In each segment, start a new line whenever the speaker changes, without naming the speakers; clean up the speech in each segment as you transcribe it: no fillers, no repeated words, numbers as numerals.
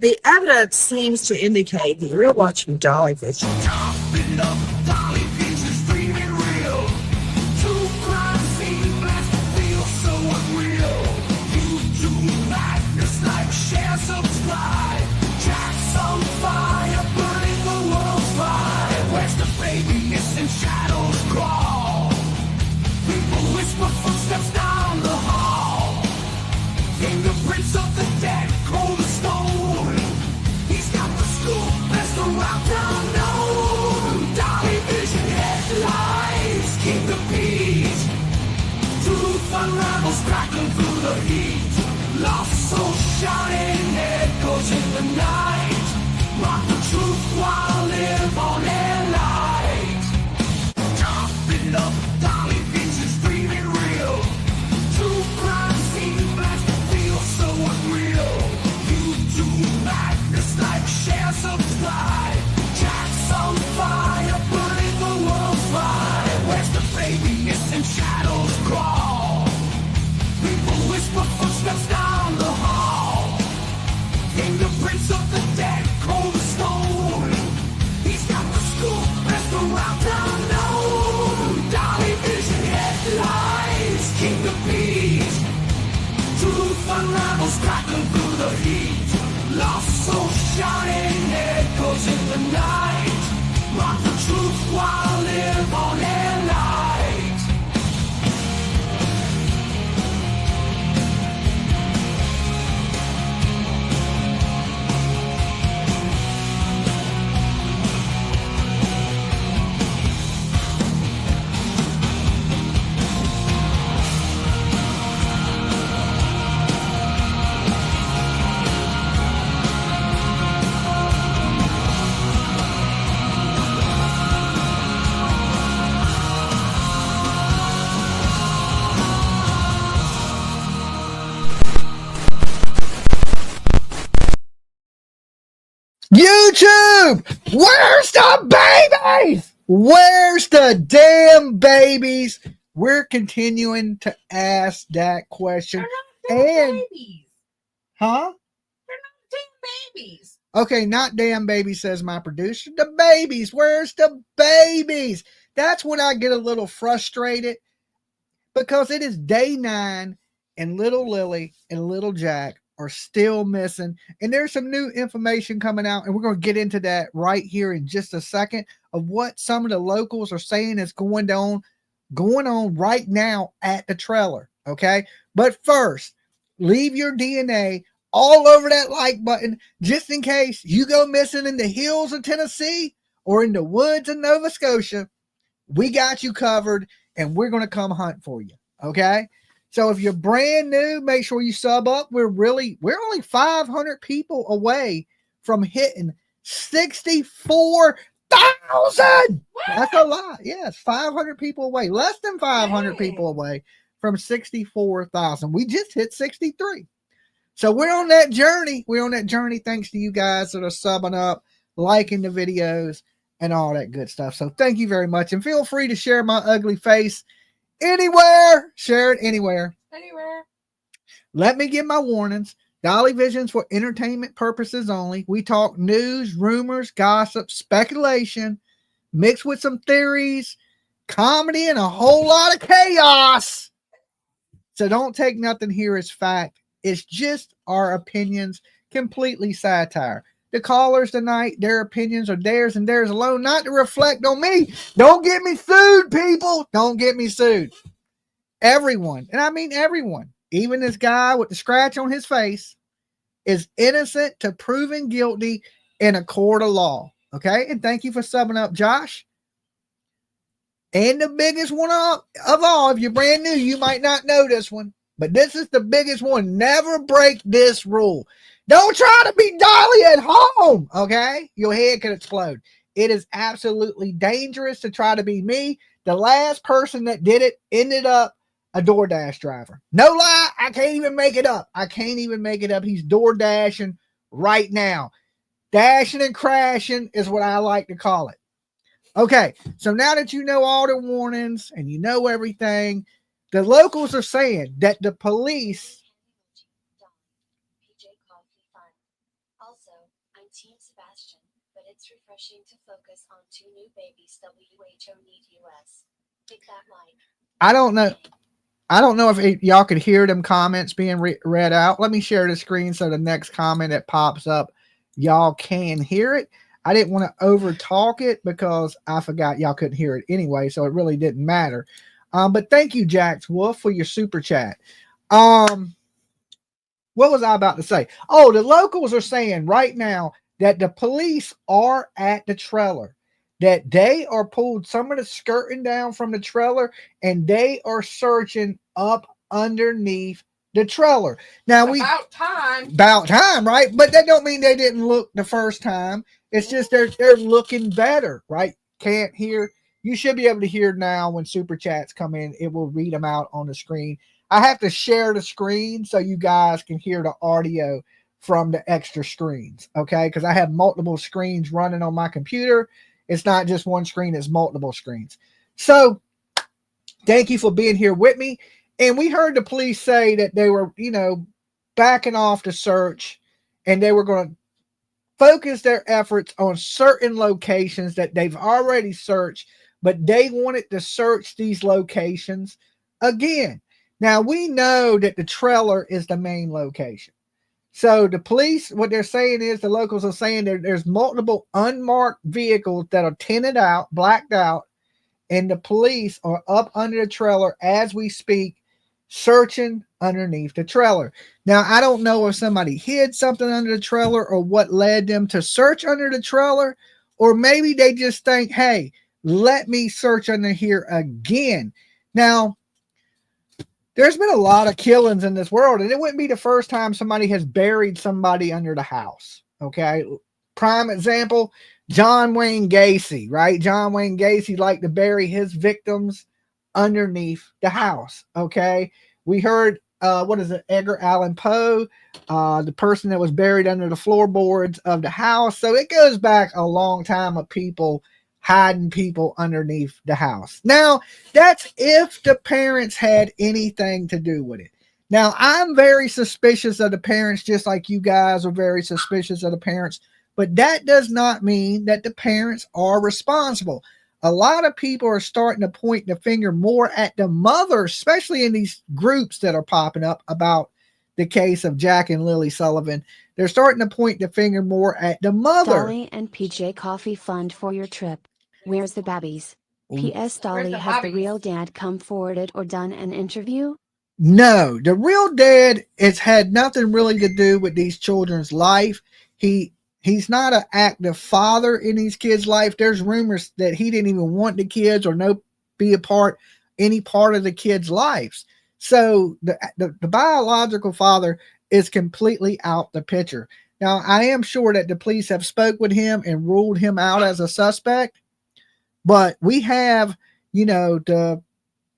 The evidence seems to indicate that you're watching Dolly Vision.
Chopping up Dolly Vision, streaming real. True crime scene blast feel so unreal. YouTube madness, like, share, subscribe. Jack's on fire, burning the world's fire. Where's the baby missing? Shadows crawl. People whisper footsteps down the hall. Fingerprints of the dead, cold as stone. He's got the scoop, best around town known. Dolly Vision headlines, King of Peace. Truth unravels, crackling through the heat. Lost soul shining, echoes in the night. Rock the truth while live on air light. Chopping up Dolly Vision, streaming real. True crime scene blast feels so unreal. YouTube madness, like, share, subscribe. Jack's on fire, burning the world's fire. Where's the baby missing? Shadows crawl. People whisper footsteps down the hall. Fingerprints of the dead, cold as stone. He's got the scoop, best around town known. Dolly Vision headlines, King of Peace. Truth unravels, crackling through the heat. Lost soul shining, echoes in the night. Rock the truth while live on air light.
YouTube, where's the babies? Where's the damn babies? We're continuing to ask that question.
They're not damn
And
babies.
huh?
They're not damn babies.
Okay, not damn babies, says my producer. The babies, where's the babies? That's when I get a little frustrated because it is day 9 and little Lily and little Jack are still missing. And there's some new information coming out, and we're going to get into that right here in just a second of what some of the locals are saying is going on right now at the trailer. Okay. But first, leave your DNA all over that like button just in case you go missing in the hills of Tennessee or in the woods of Nova Scotia. We got you covered, and we're going to come hunt for you. Okay. So if you're brand new, make sure you sub up. We're only 500 people away from hitting 64,000. That's a lot. Yes, 500 people away. Less than 500 people away from 64,000. We just hit 63. So we're on that journey. We're on that journey thanks to you guys that are subbing up, liking the videos, and all that good stuff. So thank you very much. And feel free to share my ugly face anywhere. Share it anywhere.
Anywhere.
Let me give my warnings. Dolly Vision's for entertainment purposes only. We talk news, rumors, gossip, speculation, mixed with some theories, comedy, and a whole lot of chaos. So don't take nothing here as fact. It's just our opinions, completely satire. The callers tonight, their opinions are theirs and theirs alone, not to reflect on me. Don't get me sued, people. Don't get me sued. Everyone, and I mean everyone, even this guy with the scratch on his face, is innocent to proven guilty in a court of law. Okay? And thank you for subbing up, Josh. And the biggest one of all, if you're brand new, you might not know this one, but this is the biggest one. Never break this rule. Don't try to be Dolly at home, okay? Your head could explode. It is absolutely dangerous to try to be me. The last person that did it ended up a DoorDash driver. No lie, I can't even make it up. He's DoorDashing right now. Dashing and crashing is what I like to call it. Okay, so now that you know all the warnings and you know everything, the locals are saying that the police
Also, I'm Team Sebastian, but it's refreshing to focus on 2 new babies. WHO need US. Hit that like.
I don't know. I don't know if y'all could hear them comments being read out. Let me share the screen so the next comment that pops up, y'all can hear it. I didn't want to over talk it because I forgot y'all couldn't hear it anyway, so it really didn't matter. But thank you, Jax Wolf, for your super chat. What was I about to say? Oh, the locals are saying right now that the police are at the trailer, that they are pulled some of the skirting down from the trailer and they are searching up underneath the trailer. Now
About
time, right? But that don't mean they didn't look the first time. It's just they're looking better, right? Can't hear. You should be able to hear now when super chats come in. It will read them out on the screen. I have to share the screen so you guys can hear the audio from the extra screens, okay? Because I have multiple screens running on my computer. It's not just one screen, it's multiple screens. So thank you for being here with me. And we heard the police say that they were, backing off the search and they were going to focus their efforts on certain locations that they've already searched, but they wanted to search these locations again. Now, we know that the trailer is the main location. So the police, what they're saying is the locals are saying there's multiple unmarked vehicles that are tinted out, blacked out, and the police are up under the trailer as we speak, searching underneath the trailer. Now, I don't know if somebody hid something under the trailer or what led them to search under the trailer, or maybe they just think, hey, let me search under here again. Now, there's been a lot of killings in this world, and it wouldn't be the first time somebody has buried somebody under the house. Okay. Prime example, John Wayne Gacy, right? John Wayne Gacy liked to bury his victims underneath the house. Okay. We heard, Edgar Allan Poe, the person that was buried under the floorboards of the house. So it goes back a long time of people hiding people underneath the house. Now, that's if the parents had anything to do with it. Now, I'm very suspicious of the parents, just like you guys are very suspicious of the parents, but that does not mean that the parents are responsible. A lot of people are starting to point the finger more at the mother, especially in these groups that are popping up about the case of Jack and Lily Sullivan. They're starting to point the finger more at the mother.
Dolly and PJ Coffee Fund for your trip. Where's the babbies? P.S. Dolly, has the real dad come forwarded or done an interview?
No, the real dad has had nothing really to do with these children's life. He's not an active father in these kids' life. There's rumors that he didn't even want the kids or be any part of the kids' lives. So the biological father is completely out the picture. Now, I am sure that the police have spoke with him and ruled him out as a suspect. But we have, the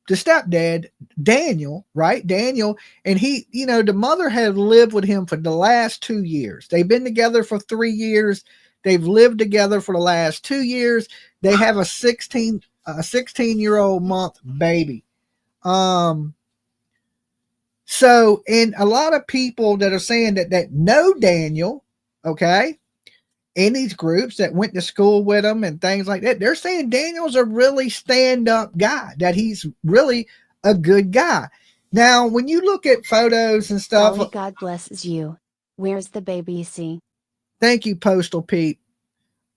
stepdad, Daniel, right? Daniel, and he, the mother had lived with him for the last 2 years. They've been together for 3 years. They've lived together for the last 2 years. They have a 16-year-old month baby. So, and a lot of people that are saying that know Daniel, okay, in these groups that went to school with him and things like that, they're saying Daniel's a really stand-up guy, that he's really a good guy. Now, when you look at photos and stuff...
Dolly, God blesses you. Where's the baby? See?
Thank you, Postal Pete.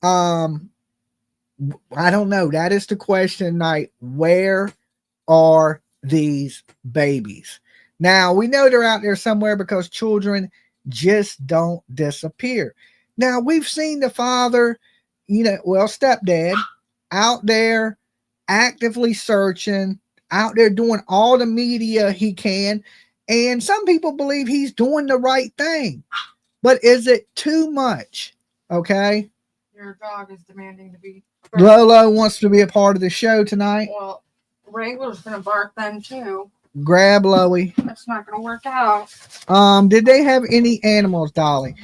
I don't know. That is the question tonight. Where are these babies? Now, we know they're out there somewhere because children just don't disappear. Now, we've seen the father, stepdad, out there actively searching, out there doing all the media he can. And some people believe he's doing the right thing. But is it too much? Okay.
Your dog is demanding to be.
Lolo wants to be a part of the show tonight.
Well, Wrangler's going to bark then, too.
Grab Loey.
That's not going to work out.
Did they have any animals, Dolly?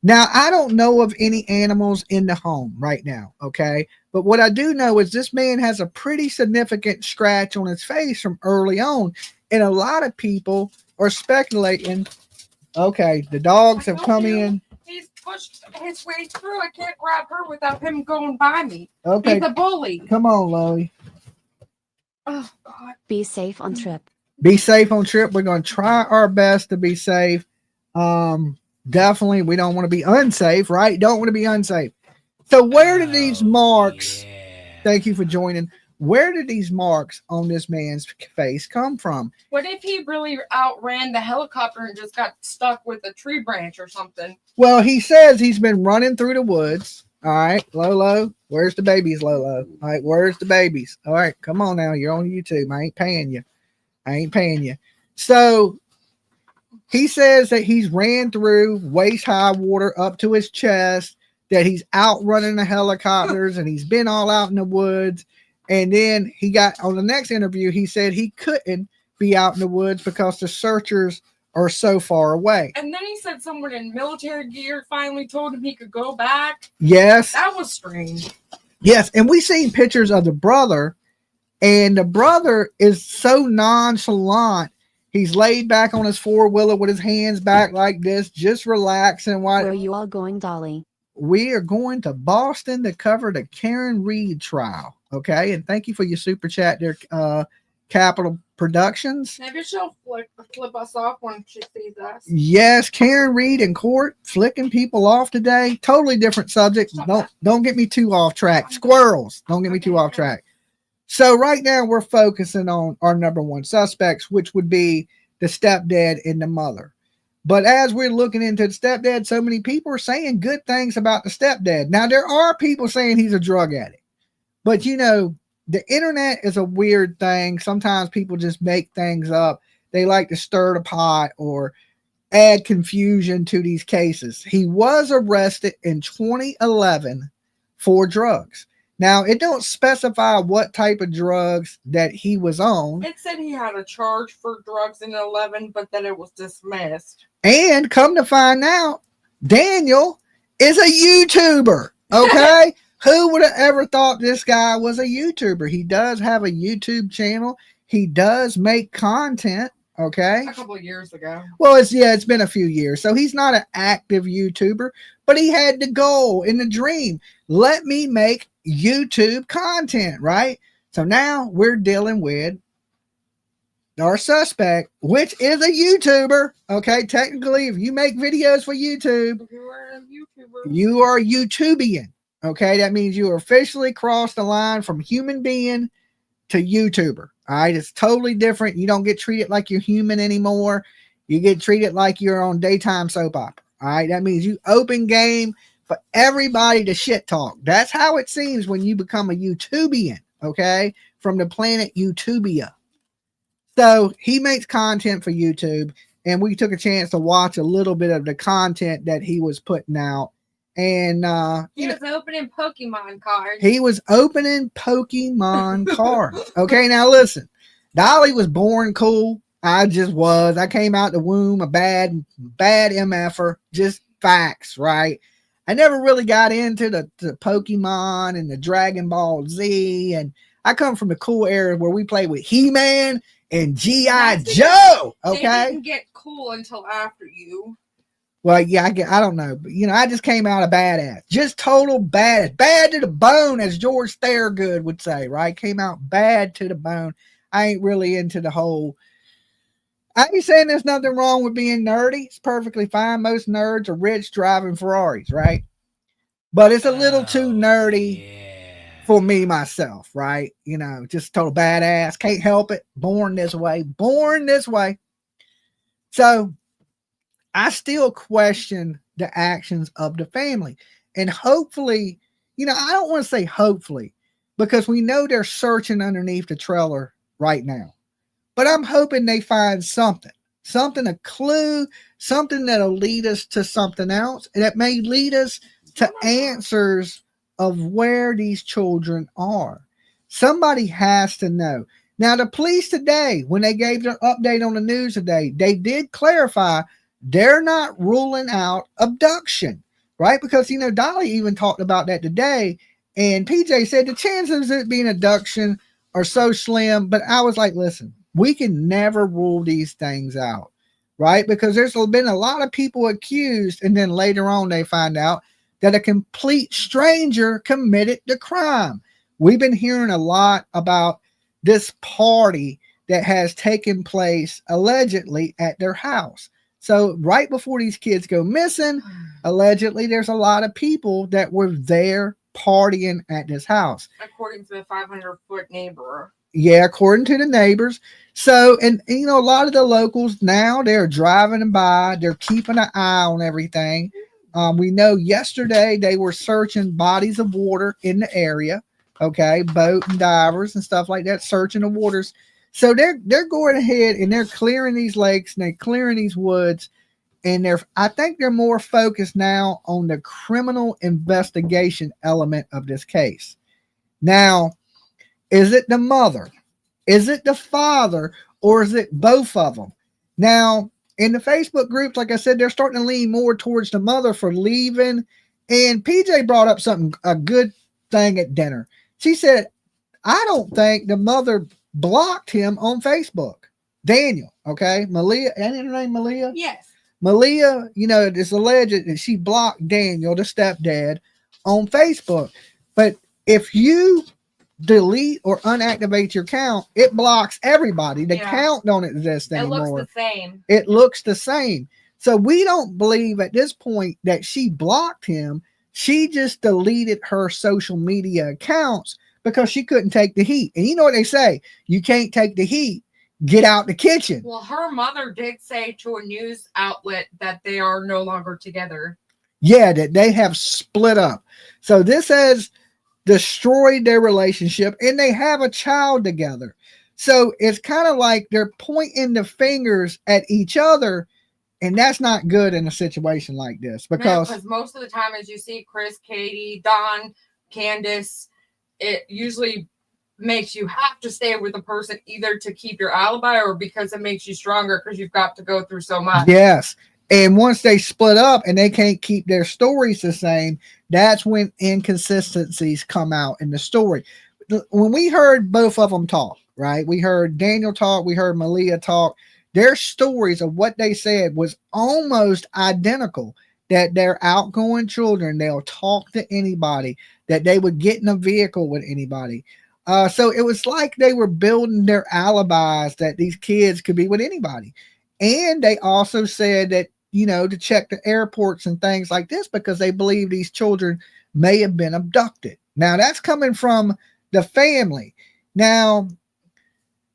Now, I don't know of any animals in the home right now, okay? But what I do know is this man has a pretty significant scratch on his face from early on. And a lot of people are speculating, okay, the dogs have come in.
pushed his way through. I can't grab her without him going by me.
Okay,
He's a bully.
come on, Loie.
Oh, God.
Be safe on trip.
Be safe on trip. We're going to try our best to be safe. Definitely, we don't want to be unsafe, right? Don't want to be unsafe. So where did these marks, thank you for joining, where did these marks on this man's face come from?
What if he really outran the helicopter and just got stuck with a tree branch or something?
Well, he says he's been running through the woods. All right, Lolo, where's the babies, Lolo? All right, where's the babies? All right, come on now. You're on YouTube. I ain't paying you. So he says that he's ran through waist high water up to his chest, that he's outrunning the helicopters and he's been all out in the woods. And then he got on the next interview, he said he couldn't be out in the woods because the searchers are so far away.
And then he said someone in military gear finally told him he could go back.
Yes.
That was strange.
Yes. And we seen pictures of the brother, and the brother is so nonchalant. He's laid back on his four-wheeler with his hands back like this, just relaxing.
Where are you all going, Dolly?
We are going to Boston to cover the Karen Reed trial. Okay. And thank you for your super chat there, Capital Productions.
Maybe she'll flip us off when she sees us.
Yes, Karen Reed in court flicking people off today. Totally different subject. Don't get me too off track. Squirrels. Don't get me too off track. So right now we're focusing on our number one suspects, which would be the stepdad and the mother. But as we're looking into the stepdad, so many people are saying good things about the stepdad. Now, there are people saying he's a drug addict. But, you know, the internet is a weird thing. Sometimes people just make things up. They like to stir the pot or add confusion to these cases. He was arrested in 2011 for drugs. Now, it don't specify what type of drugs that he was on.
It said he had a charge for drugs in 11, but that it was dismissed.
And come to find out, Daniel is a YouTuber. Okay? Who would have ever thought this guy was a YouTuber? He does have a YouTube channel. He does make content. Okay.
A couple of years ago.
Well, it's been a few years. So he's not an active YouTuber, but he had the goal and the dream. Let me make YouTube content, right? So now we're dealing with our suspect, which is a YouTuber. Okay. Technically, if you make videos for YouTube,
You are a YouTuber.
you are YouTubian. Okay. That means you officially crossed the line from human being to YouTuber. All right. It's totally different. You don't get treated like you're human anymore. You get treated like you're on daytime soap opera. All right. That means you open game for everybody to shit talk. That's how it seems when you become a YouTubian. Okay. From the planet Utubia. So he makes content for YouTube, and we took a chance to watch a little bit of the content that he was putting out. And
He was opening Pokemon cards.
he was opening Pokemon cards. Okay, now listen, Dolly was born cool. I just was. I came out the womb a bad MFer. Just facts, right? I never really got into the Pokemon and the Dragon Ball Z, and I come from the cool era where we played with He-Man and G.I. Joe.
They
Okay.
didn't get cool until after you.
Well, yeah, I don't know, but you know, I just came out a badass, just total bad to the bone, as George Thorogood would say, right? Came out bad to the bone. I ain't really into the whole. I ain't saying there's nothing wrong with being nerdy. It's perfectly fine. Most nerds are rich driving Ferraris, right? But it's a little too nerdy for me myself, right? You know, just total badass. Can't help it. Born this way. So I still question the actions of the family. And hopefully, you know, I don't want to say hopefully, because we know they're searching underneath the trailer right now. But I'm hoping they find something, a clue, something that'll lead us to something else. And that may lead us to answers of where these children are. Somebody has to know. Now, the police today, when they gave their update on the news today, they did clarify they're not ruling out abduction, right? Because, you know, Dolly even talked about that today. And PJ said the chances of it being abduction are so slim. But I was like, listen, we can never rule these things out. right? Because there's been a lot of people accused, and then later on they find out that a complete stranger committed the crime. We've been hearing a lot about this party that has taken place allegedly at their house. So right before these kids go missing, allegedly there's a lot of people that were there partying at this house.
According to the 500-foot neighbor.
Yeah, according to the neighbors. So, and you know, a lot of the locals now, they're driving by, they're keeping an eye on everything. We know yesterday they were searching bodies of water in the area. Okay, boat and divers and stuff like that, searching the waters. So they're going ahead and they're clearing these lakes and they're clearing these woods, and I think they're more focused now on the criminal investigation element of this case. Now, is it the mother? Is it the father? Or is it both of them? Now, in the Facebook groups, like I said, they're starting to lean more towards the mother for leaving. And PJ brought up a good thing at dinner. She said, I don't think the mother blocked him on Facebook. Daniel, okay? Malehya, ain't her name Malehya?
Yes.
Malehya, you know, it's alleged that she blocked Daniel, the stepdad, on Facebook. But if you delete or unactivate your account, it blocks everybody. The account don't exist anymore.
It looks the same.
It looks the same. So we don't believe at this point that she blocked him. She just deleted her social media accounts because she couldn't take the heat. And you know what they say? You can't take the heat. Get out the kitchen.
Well, her mother did say to a news outlet that they are no longer together.
Yeah, that they have split up. So this has destroyed their relationship, and they have a child together. So it's kind of like they're pointing the fingers at each other, and that's not good in a situation like this because
most of the time, as you see Chris, Katie, Don, Candace, it usually makes you have to stay with a person either to keep your alibi or because it makes you stronger because you've got to go through so much.
Yes. And once they split up and they can't keep their stories the same, that's when inconsistencies come out in the story. When we heard both of them talk, right? We heard Daniel talk, we heard Malehya talk. Their stories of what they said was almost identical, that they're outgoing children. They'll talk to anybody, that they would get in a vehicle with anybody. So it was like they were building their alibis that these kids could be with anybody. And they also said that, you know, to check the airports and things like this because they believe these children may have been abducted. Now, that's coming from the family. Now,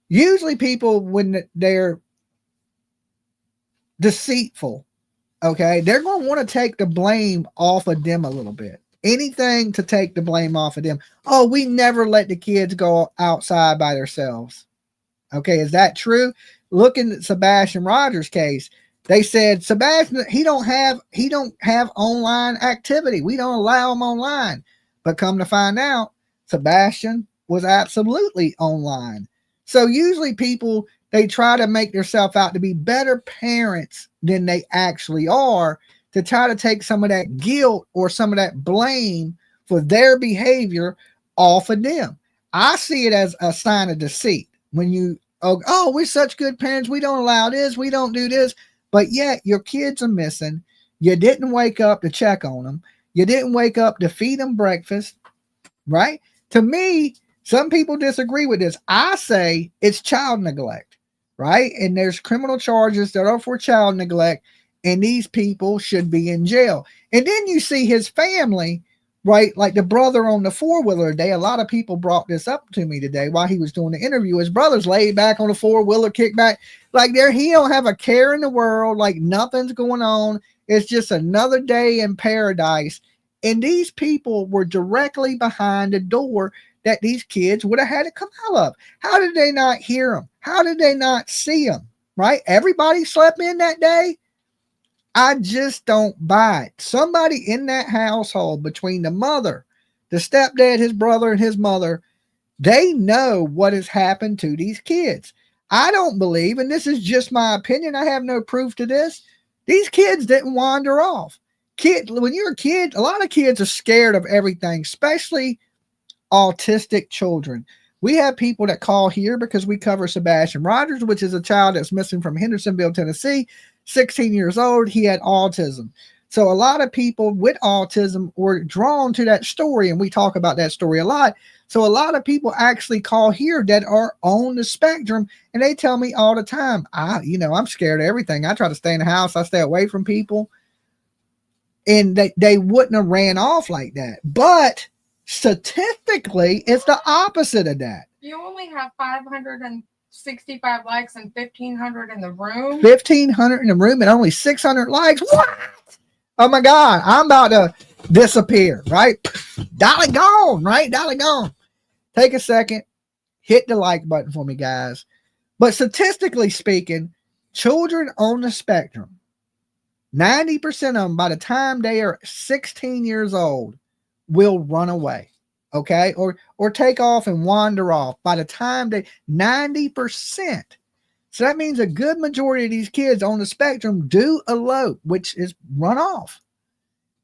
usually people, when they're deceitful, okay, they're going to want to take the blame off of them a little bit. Anything to take the blame off of them. Oh, we never let the kids go outside by themselves. Okay, is that true? Looking at Sebastian Rogers' case, they said Sebastian, he don't have online activity. We don't allow him online. But come to find out, Sebastian was absolutely online. So usually people, they try to make themselves out to be better parents than they actually are, to try to take some of that guilt or some of that blame for their behavior off of them. I see it as a sign of deceit. When you, oh, we're such good parents, we don't allow this, we don't do this, but yet your kids are missing. You didn't wake up to check on them. You didn't wake up to feed them breakfast, right? To me, some people disagree with this. I say it's child neglect, right? And there's criminal charges that are for child neglect, and these people should be in jail. And then you see his family, right? Like the brother on the four-wheeler today. A lot of people brought this up to me today while he was doing the interview. His brother's laid back on the four-wheeler, kicked back. Like he don't have a care in the world. Like nothing's going on. It's just another day in paradise. And these people were directly behind the door that these kids would have had to come out of. How did they not hear them? How did they not see them? Right? Everybody slept in that day. I just don't buy it. Somebody in that household, between the mother, the stepdad, his brother, and his mother, they know what has happened to these kids. I don't believe, and this is just my opinion, I have no proof to this, these kids didn't wander off. When you're a kid, a lot of kids are scared of everything, especially autistic children. We have people that call here because we cover Sebastian Rogers, which is a child that's missing from Hendersonville, Tennessee, 16 years old. He had autism. So a lot of people with autism were drawn to that story, and we talk about that story a lot. So a lot of people actually call here that are on the spectrum, and they tell me all the time, I'm scared of everything. I try to stay in the house. I stay away from people. And they wouldn't have ran off like that. But statistically, it's the opposite of that.
You only have 565 likes and 1,500 in the room.
1,500 in the room and only 600 likes. What? Oh my God, I'm about to disappear, right? Dolly gone, right? Dolly gone. Take a second, hit the like button for me, guys. But statistically speaking, children on the spectrum, 90% of them, by the time they are 16 years old, will run away, okay? Or take off and wander off. By the time 90%. So that means a good majority of these kids on the spectrum do elope, which is run off.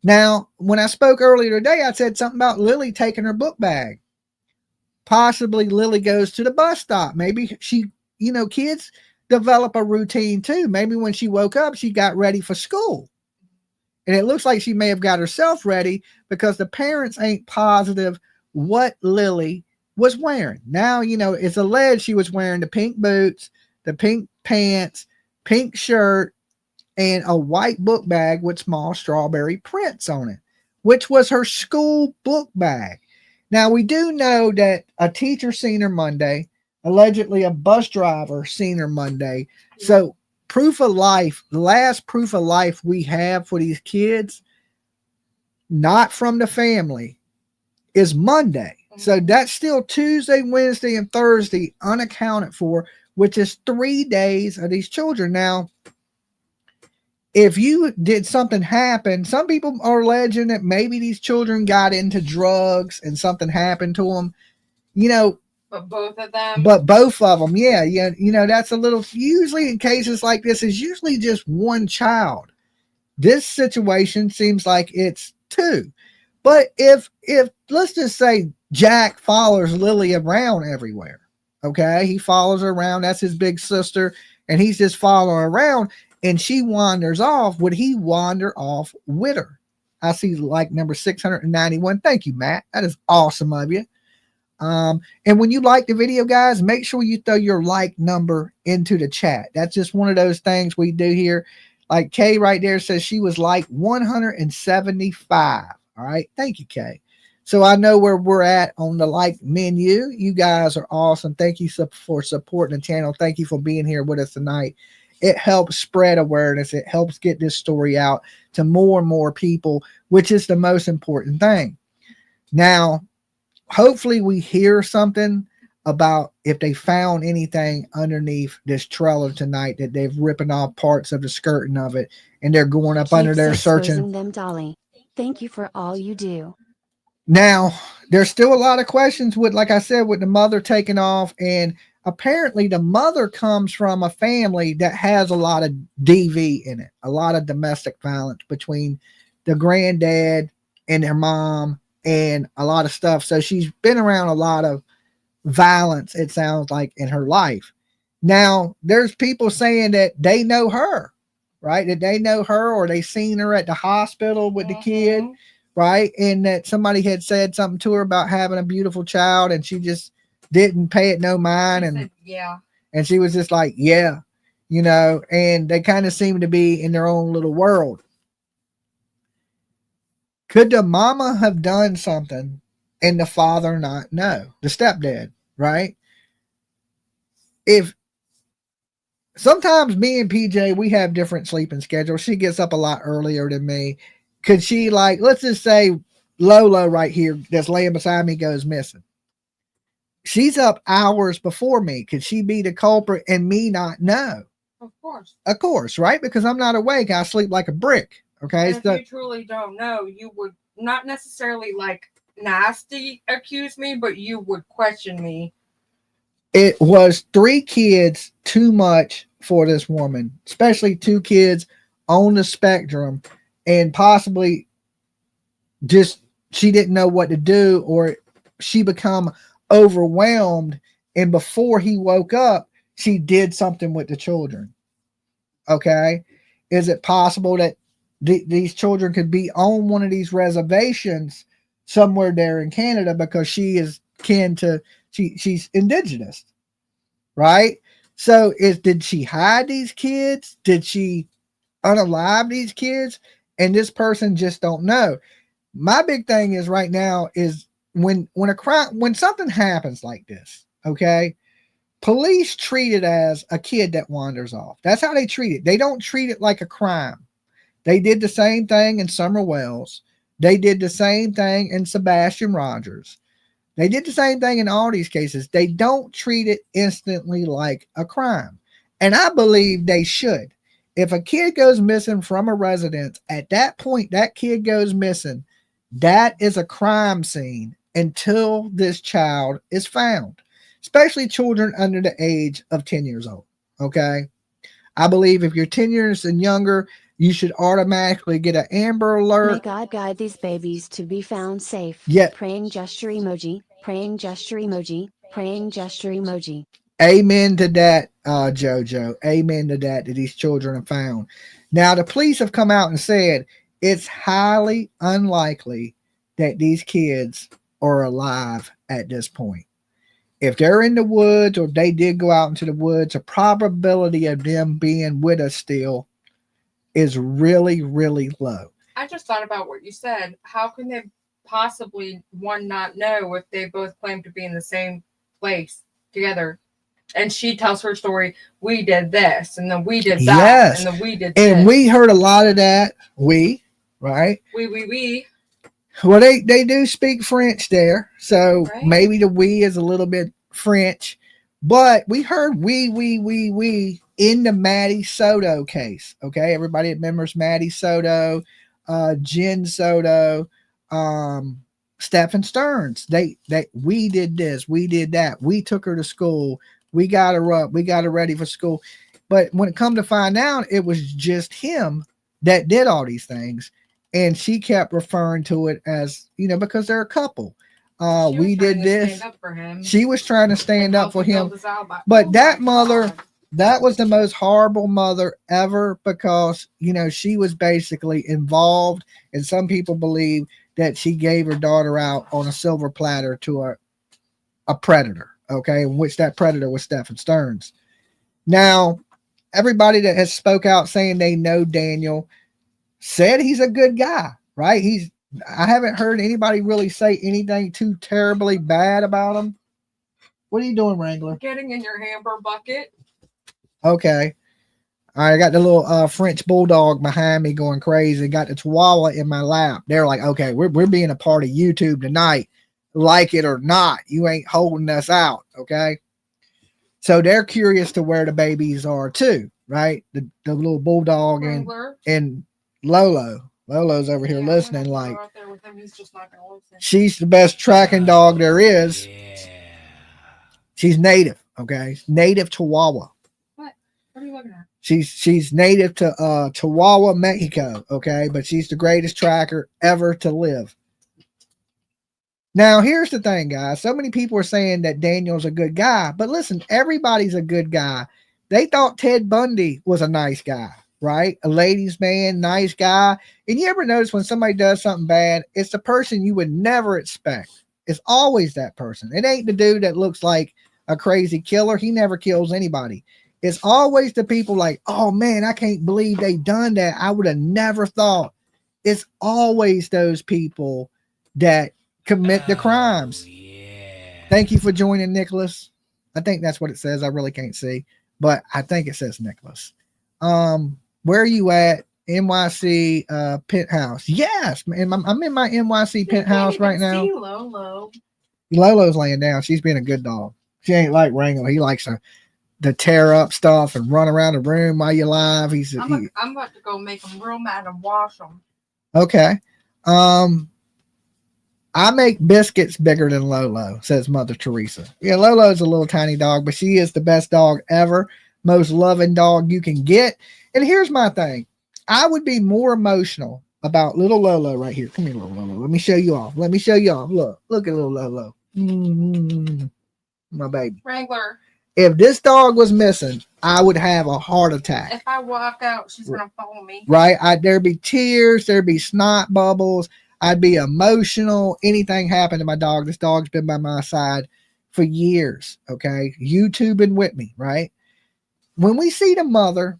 Now, when I spoke earlier today, I said something about Lily taking her book bag. Possibly Lily goes to the bus stop. Maybe she, kids develop a routine too. Maybe when she woke up, she got ready for school. And it looks like she may have got herself ready because the parents ain't positive what Lily was wearing. Now, it's alleged she was wearing the pink boots, the pink pants, pink shirt, and a white book bag with small strawberry prints on it, which was her school book bag. Now, we do know that a teacher seen her Monday, allegedly a bus driver seen her Monday. So proof of life, the last proof of life we have for these kids, not from the family, is Monday. So that's still Tuesday, Wednesday, and Thursday unaccounted for, which is 3 days of these children. Now, if you did something happen, some people are alleging that maybe these children got into drugs and something happened to them,
But both of them.
But both of them, yeah. That's a little, usually in cases like this, is usually just one child. This situation seems like it's two. But if let's just say Jack follows Lily around everywhere, okay? He follows her around. That's his big sister, and he's just following her around, and she wanders off. Would he wander off with her? I see like number 691. Thank you, Matt. That is awesome of you. And when you like the video, guys, make sure you throw your like number into the chat. That's just one of those things we do here. Like Kay right there says she was like 175. All right. Thank you, Kay. So I know where we're at on the like menu. You guys are awesome. Thank you for supporting the channel. Thank you for being here with us tonight. It helps spread awareness. It helps get this story out to more and more people, which is the most important thing. Now, hopefully we hear something about if they found anything underneath this trailer tonight, that they've ripping off parts of the skirting of it and they're going up under there searching
them, Dolly. Thank you for all you do.
Now, there's still a lot of questions with, like I said, with the mother taking off, and apparently the mother comes from a family that has a lot of DV in it, a lot of domestic violence between the granddad and their mom, and a lot of stuff. So she's been around a lot of violence, it sounds like, in her life. Now, there's people saying that they know her, right? That they know her, or they seen her at the hospital with the kid, right? And that somebody had said something to her about having a beautiful child, and she just didn't pay it no mind. And
yeah.
And she was just like, yeah, and they kind of seem to be in their own little world. Could the mama have done something and the father not know? The stepdad, right? If sometimes me and PJ, we have different sleeping schedules. She gets up a lot earlier than me. Could she, like, let's just say Lolo right here that's laying beside me goes missing. She's up hours before me. Could she be the culprit and me not know?
Of course.
Of course, right? Because I'm not awake. I sleep like a brick. Okay.
And if you truly don't know, you would not necessarily like nasty accuse me, but you would question me.
It was 3 kids too much for this woman, especially 2 kids on the spectrum, and possibly just she didn't know what to do, or she become overwhelmed, and before he woke up, she did something with the children. Okay. Is it possible that these children could be on one of these reservations somewhere there in Canada because she is kin to, she's indigenous, right? So did she hide these kids? Did she unalive these kids? And this person just don't know. My big thing is right now is when something happens like this, okay, police treat it as a kid that wanders off. That's how they treat it. They don't treat it like a crime. They did the same thing in Summer Wells. They did the same thing in Sebastian Rogers. They did the same thing in all these cases. They don't treat it instantly like a crime. And I believe they should. If a kid goes missing from a residence, at that point, that kid goes missing, that is a crime scene until this child is found, especially children under the age of 10 years old. Okay. I believe if you're 10 years and younger, you should automatically get an Amber
May
Alert.
God guide these babies to be found safe.
Yeah.
Praying gesture emoji, praying gesture emoji, praying gesture emoji.
Amen to that, JoJo. Amen to that these children are found. Now, the police have come out and said it's highly unlikely that these kids are alive at this point. If they're in the woods or they did go out into the woods, the probability of them being with us still is really, really low.
I just thought about what you said. How can they possibly, one, not know if they both claim to be in the same place together? And she tells her story. We did this, and then we did that,
Yes.
and then we did
And
this.
we heard a lot of that. Right?
We.
Well, they do speak French there, so
Right.
maybe the we is a little bit French, but we heard we in the Maddie Soto case. Okay, everybody remembers Maddie Soto, Jen Soto, Stephen Stearns. They we did this, we did that, we took her to school, we got her up, we got her ready for school. But when it come to find out, it was just him that did all these things. And she kept referring to it as, because they're a couple. We did this. She was trying to stand up for him. But that mother, that was the most horrible mother ever because, she was basically involved. And some people believe that she gave her daughter out on a silver platter to a predator. Okay. In which that predator was Stephen Stearns. Now, everybody that has spoke out saying they know Daniel said he's a good guy, right? I haven't heard anybody really say anything too terribly bad about him. What are you doing, Wrangler?
Getting in your hamper bucket.
Okay. All right, I got the little French bulldog behind me going crazy. Got the chihuahua in my lap. They're like, okay, we're being a part of YouTube tonight. Like it or not, you ain't holding us out, okay? So they're curious to where the babies are too, right? The little bulldog and Lolo. Lolo's over here listening like she's the best tracking dog there is. Yeah. She's native, okay? Native Chihuahua.
What are you looking at?
She's native to Chihuahua, Mexico, okay? But she's the greatest tracker ever to live. Now, here's the thing, guys. So many people are saying that Daniel's a good guy, but listen, everybody's a good guy. They thought Ted Bundy was a nice guy. Right? A ladies' man, nice guy. And you ever notice when somebody does something bad, it's the person you would never expect. It's always that person. It ain't the dude that looks like a crazy killer. He never kills anybody. It's always the people like, oh man, I can't believe they done that. I would have never thought. It's always those people that commit the crimes. Yeah. Thank you for joining, Nicholas. I think that's what it says. I really can't see, but I think it says Nicholas. Where are you at? NYC penthouse. Yes, I'm in my NYC penthouse right now. Lolo's laying down. She's being a good dog. She ain't like Wrangler. He likes to tear up stuff and run around the room while you're live. I'm
about to go make them real mad and wash them.
Okay. I make biscuits bigger than Lolo, says Mother Teresa. Yeah, Lolo's a little tiny dog, but she is the best dog ever. Most loving dog you can get. And here's my thing. I would be more emotional about little Lolo right here. Come here, little Lolo. Let me show you off. Look at little Lolo. My baby.
Wrangler.
If this dog was missing, I would have a heart attack.
If I walk out, she's gonna follow me.
Right? There'd be tears, there'd be snot bubbles. I'd be emotional. Anything happened to my dog. This dog's been by my side for years. Okay. You two been with me, right? When we see the mother,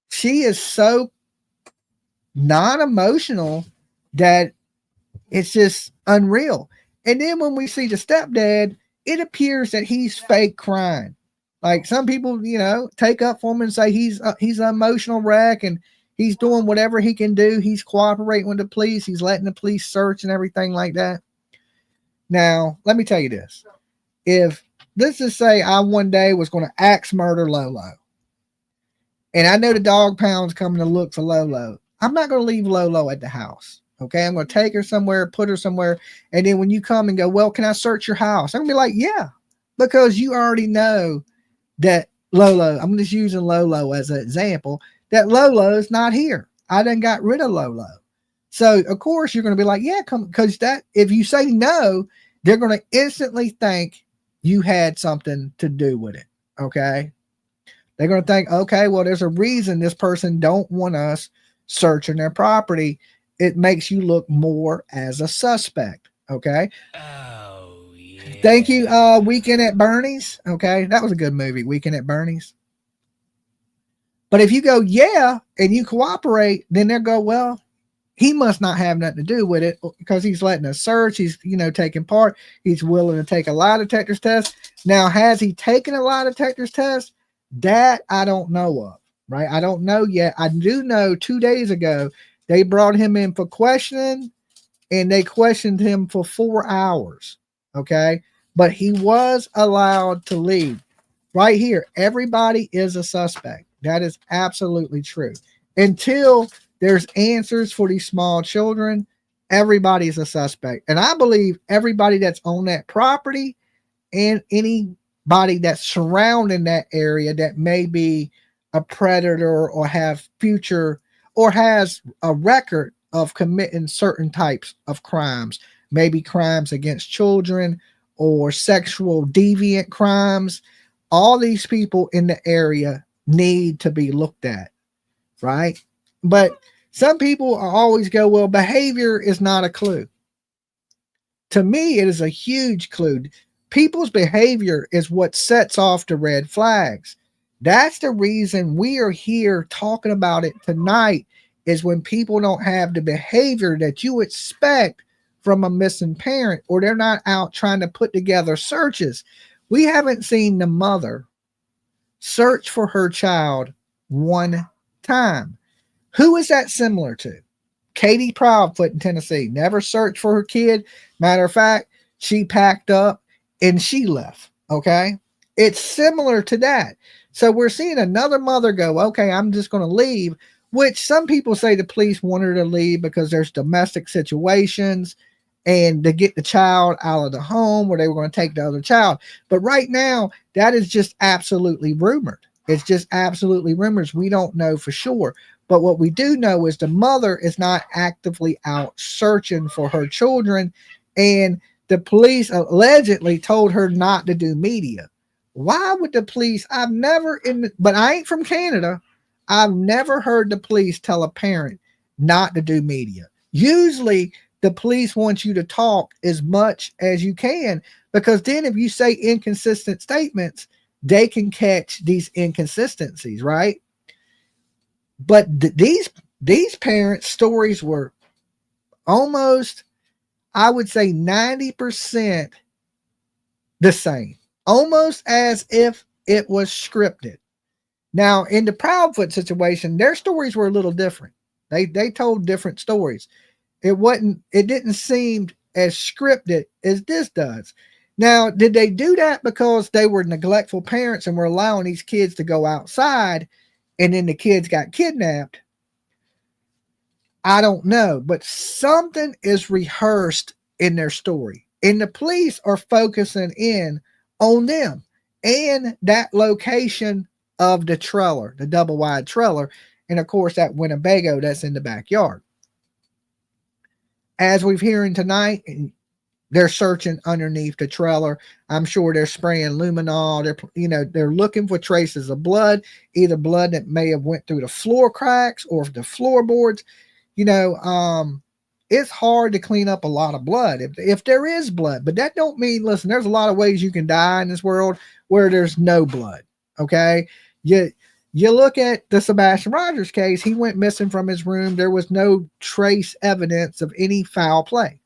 she is so non-emotional that it's just unreal. And then when we see the stepdad, it appears that he's fake crying. Like some people, you know, take up for him and say he's an emotional wreck and he's doing whatever he can do. He's cooperating with the police. He's letting the police search and everything like that. Now, let me tell you this. If let's just say I one day was going to axe murder Lolo, and I know the dog pound's coming to look for Lolo, I'm not going to leave Lolo at the house. Okay, I'm going to take her somewhere, put her somewhere, and then when you come and go, well, can I search your house? I'm going to be like, yeah, because you already know that Lolo, I'm just using Lolo as an example, that Lolo's not here. I done got rid of Lolo. So, of course, you're going to be like, yeah, come, because that, if you say no, they're going to instantly think you had something to do with it. Okay. They're going to think, okay, well, there's a reason this person don't want us searching their property. It makes you look more as a suspect. Okay.
Oh, yeah.
Thank you, Weekend at Bernie's. Okay. That was a good movie, Weekend at Bernie's. But if you go, yeah, and you cooperate, then they'll go, well, he must not have nothing to do with it because he's letting us search. He's, you know, taking part. He's willing to take a lie detector's test. Now, has he taken a lie detector's test? That I don't know of, right? I don't know yet. I do know 2 days ago, they brought him in for questioning and they questioned him for 4 hours. Okay. But he was allowed to leave. Right here, everybody is a suspect. That is absolutely true. Until there's answers for these small children, everybody's a suspect. And I believe everybody that's on that property and anybody that's surrounding that area that may be a predator or have future or has a record of committing certain types of crimes, maybe crimes against children or sexual deviant crimes. All these people in the area need to be looked at, right? But some people always go, well, behavior is not a clue. To me, it is a huge clue. People's behavior is what sets off the red flags. That's the reason we are here talking about it tonight, is when people don't have the behavior that you expect from a missing parent, or they're not out trying to put together searches. We haven't seen the mother search for her child one time. Who is that similar to? Katie Proudfoot in Tennessee never searched for her kid. Matter of fact, she packed up and she left. Okay. It's similar to that. So we're seeing another mother go, okay, I'm just going to leave, which some people say the police want her to leave because there's domestic situations and to get the child out of the home where they were going to take the other child. But right now, that is just absolutely rumored. It's just absolutely rumors. We don't know for sure. But what we do know is the mother is not actively out searching for her children. And the police allegedly told her not to do media. Why would the police? I've never, but I ain't from Canada. I've never heard the police tell a parent not to do media. Usually, the police want you to talk as much as you can, because then if you say inconsistent statements, they can catch these inconsistencies, right? But these parents' stories were almost, I would say 90% the same, almost as if it was scripted. Now, in the Proudfoot situation, their stories were a little different. They told different stories. It didn't seem as scripted as this does. Now, did they do that because they were neglectful parents and were allowing these kids to go outside and then the kids got kidnapped? I don't know, but something is rehearsed in their story, and the police are focusing in on them and that location of the trailer, the double wide trailer, and of course that Winnebago that's in the backyard. As we've hearing tonight, and they're searching underneath the trailer. I'm sure they're spraying luminol. They're looking for traces of blood, either blood that may have went through the floor cracks or the floorboards. It's hard to clean up a lot of blood if there is blood, but that don't mean, listen, there's a lot of ways you can die in this world where there's no blood. Okay. You look at the Sebastian Rogers case, he went missing from his room. There was no trace evidence of any foul play,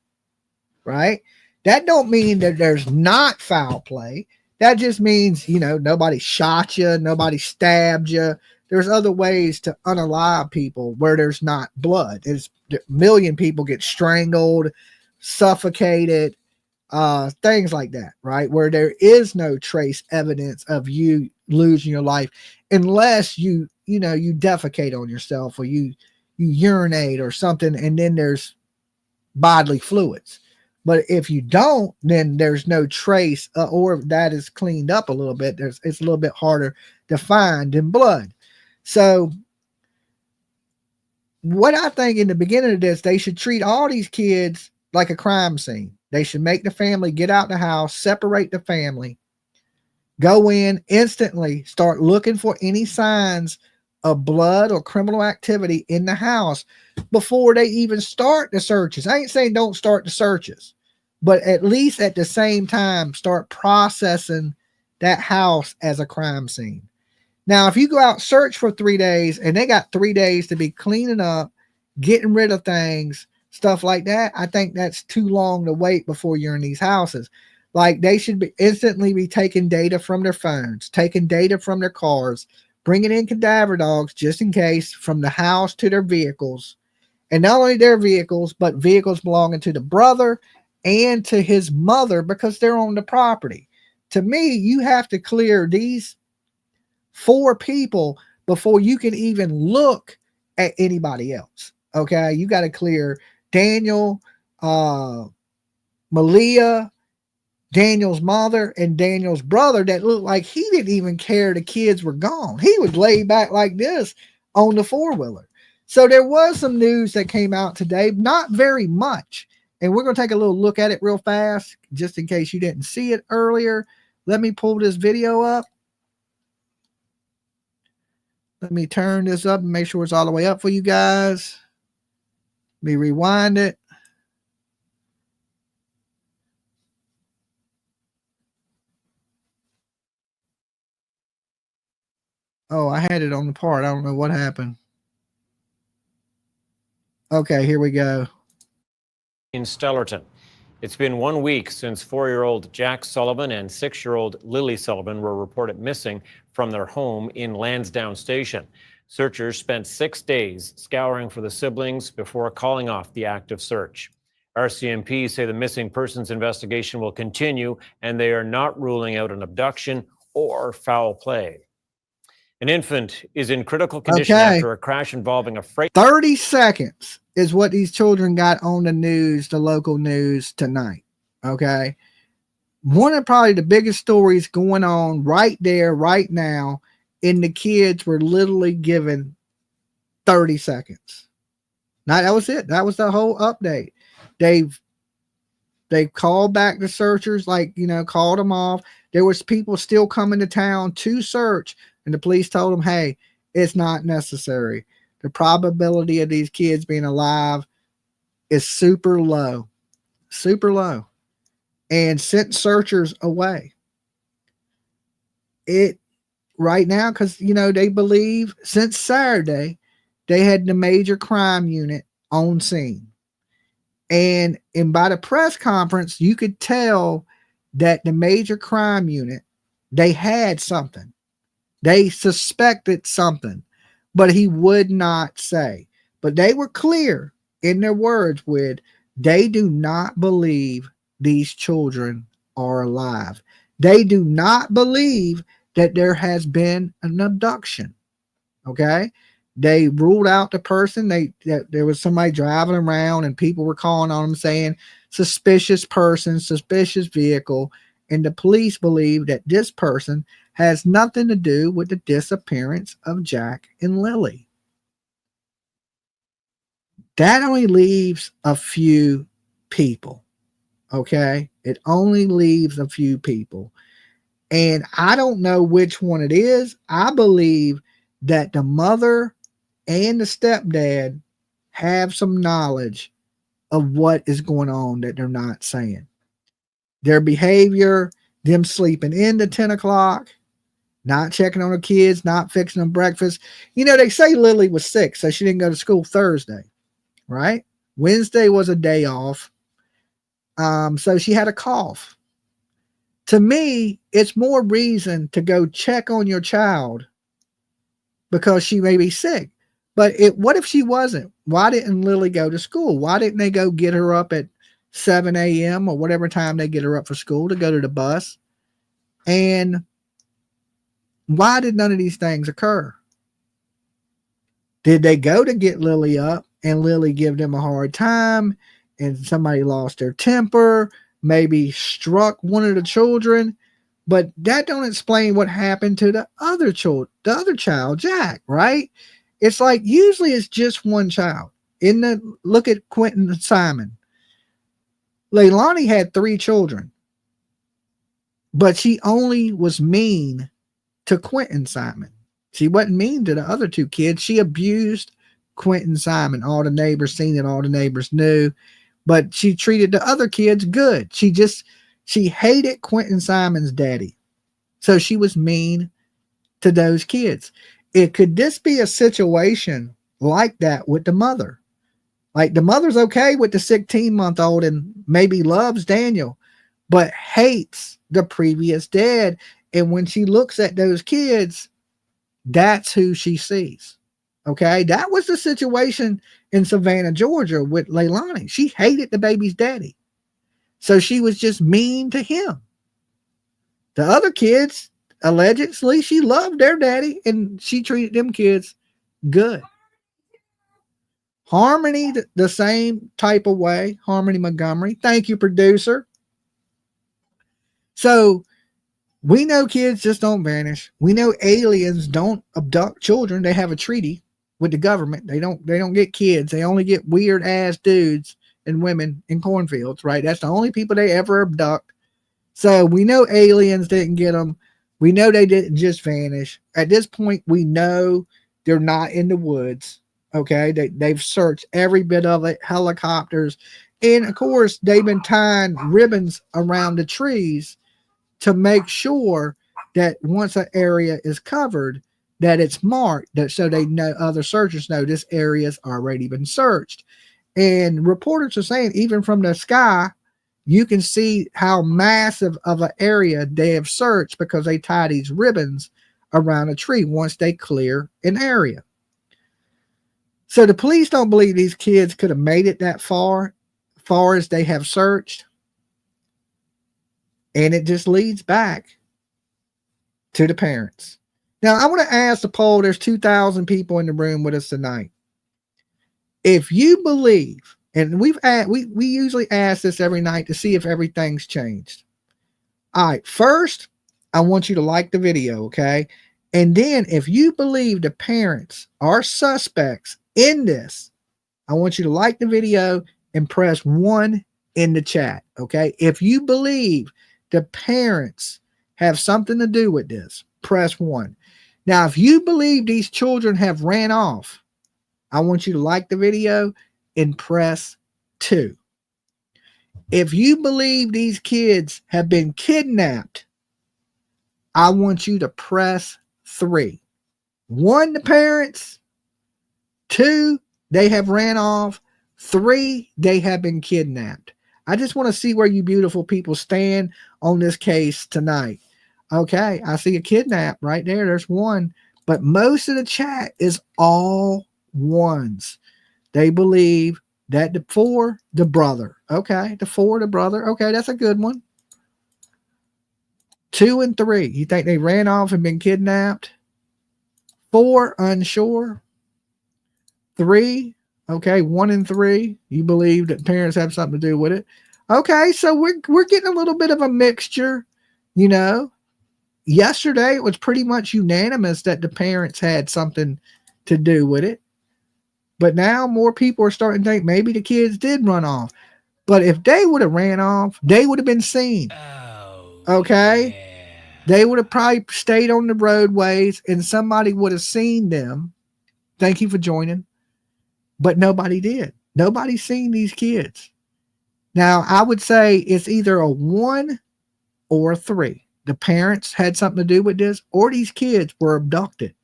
right? That don't mean that there's not foul play. That just means, nobody shot you, nobody stabbed you. There's other ways to unalive people where there's not blood. There's a million people get strangled, suffocated, things like that, right? Where there is no trace evidence of you losing your life, unless you defecate on yourself, or you urinate or something, and then there's bodily fluids. But if you don't, then there's no trace, or that is cleaned up a little bit. It's a little bit harder to find than blood. So what I think in the beginning of this, they should treat all these kids like a crime scene. They should make the family get out the house, separate the family, go in instantly, start looking for any signs of blood or criminal activity in the house before they even start the searches. I ain't saying don't start the searches, but at least at the same time, start processing that house as a crime scene. Now, if you go out search for 3 days and they got 3 days to be cleaning up, getting rid of things, stuff like that, I think that's too long to wait before you're in these houses. Like, they should be instantly be taking data from their phones, taking data from their cars, bringing in cadaver dogs just in case, from the house to their vehicles. And not only their vehicles, but vehicles belonging to the brother and to his mother, because they're on the property. To me, you have to clear these 4 people before you can even look at anybody else. Okay, you got to clear Daniel, malehya, Daniel's mother, and Daniel's brother, that looked like he didn't even care the kids were gone. He would lay back like this on the 4-wheeler. So there was some news that came out today, not very much. And we're going to take a little look at it real fast, just in case you didn't see it earlier. Let me pull this video up. Let me turn this up and make sure it's all the way up for you guys. Let me rewind it. Oh, I had it on the part. I don't know what happened. Okay, here we go.
In Stellarton. It's been 1 week since 4-year-old Jack Sullivan and 6-year-old Lily Sullivan were reported missing from their home in Lansdowne Station. Searchers spent 6 days scouring for the siblings before calling off the active search. RCMP say the missing persons investigation will continue, and they are not ruling out an abduction or foul play. An infant is in critical condition after a crash involving a freight.
30 seconds is what these children got on the news, the local news tonight. Okay. One of probably the biggest stories going on right there, right now, and the kids were literally given 30 seconds. Now, that was it. That was the whole update. They've called back the searchers, called them off. There was people still coming to town to search, and the police told them, hey, it's not necessary. The probability of these kids being alive is super low, and sent searchers away. It right now, because, they believe since Saturday, they had the major crime unit on scene. And by the press conference, you could tell that the major crime unit, they had something. They suspected something, but he would not say. But they were clear in their words with, they do not believe these children are alive. They do not believe that there has been an abduction. Okay. They ruled out the person. That there was somebody driving around and people were calling on them saying suspicious person, suspicious vehicle. And the police believe that this person has nothing to do with the disappearance of Jack and Lily. That only leaves a few people. Okay. It only leaves a few people. And I don't know which one it is. I believe that the mother and the stepdad have some knowledge of what is going on that they're not saying. Their behavior, them sleeping in to 10 o'clock, not checking on the kids, not fixing them breakfast. You know, they say Lily was sick, so she didn't go to school Thursday, right? Wednesday was a day off. So she had a cough. To me, it's more reason to go check on your child because she may be sick. But what if she wasn't? Why didn't Lily go to school? Why didn't they go get her up at 7 a.m. or whatever time they get her up for school to go to the bus? And why did none of these things occur? Did they go to get Lily up and Lily give them a hard time and somebody lost their temper, maybe struck one of the children? But that don't explain what happened to the other child, Jack, right? It's like usually it's just one child. Look at Quentin and Simon. Leilani had 3 children, but she only was mean to Quentin Simon. She wasn't mean to the other 2 kids. She abused Quentin Simon. All the neighbors seen it. All the neighbors knew, but she treated the other kids good. She hated Quentin Simon's daddy. So she was mean to those kids. Could this be a situation like that with the mother? Like the mother's okay with the 16-month-old and maybe loves Daniel, but hates the previous dad. And when she looks at those kids, that's who she sees. Okay. That was the situation in Savannah, Georgia with Leilani. She hated the baby's daddy. So she was just mean to him. The other kids, allegedly, she loved their daddy and she treated them kids good. Harmony, the same type of way. Harmony Montgomery. Thank you, producer. So we know kids just don't vanish. We know aliens don't abduct children. They have a treaty with the government. They don't get kids. They only get weird ass dudes and women in cornfields, right? That's the only people they ever abduct. So we know aliens didn't get them. We know they didn't just vanish. At this point, we know they're not in the woods. Okay. They've searched every bit of it, helicopters. And of course, they've been tying ribbons around the trees to make sure that once an area is covered, that it's marked, that so they know, other searchers know this area's already been searched. And reporters are saying even from the sky, you can see how massive of an area they have searched because they tie these ribbons around a tree once they clear an area. So the police don't believe these kids could have made it that far as they have searched. And it just leads back to the parents. Now, I want to ask the poll. There's 2,000 people in the room with us tonight. If you believe, and we usually ask this every night to see if everything's changed. All right, first, I want you to like the video, okay? And then if you believe the parents are suspects in this, I want you to like the video and press 1 in the chat, okay? If you believe the parents have something to do with this, press 1. Now, if you believe these children have ran off, I want you to like the video and press 2. If you believe these kids have been kidnapped, I want you to press 3. 1, the parents. 2, they have ran off. 3, they have been kidnapped. I just want to see where you beautiful people stand on this case tonight. Okay, I see a kidnap right there. There's 1. But most of the chat is all 1s. They believe that the 4, the brother. Okay, the 4, the brother. Okay, that's a good one. 2 and 3. You think they ran off and been kidnapped? 4, unsure. 3, okay, 1 and 3. You believe that parents have something to do with it. Okay, so we're getting a little bit of a mixture, you know. Yesterday, it was pretty much unanimous that the parents had something to do with it. But now more people are starting to think maybe the kids did run off. But if they would have ran off, they would have been seen. Okay. They would have probably stayed on the roadways and somebody would have seen them. Thank you for joining. But nobody did. Nobody's seen these kids. Now, I would say it's either a 1 or a 3. The parents had something to do with this, or these kids were abducted.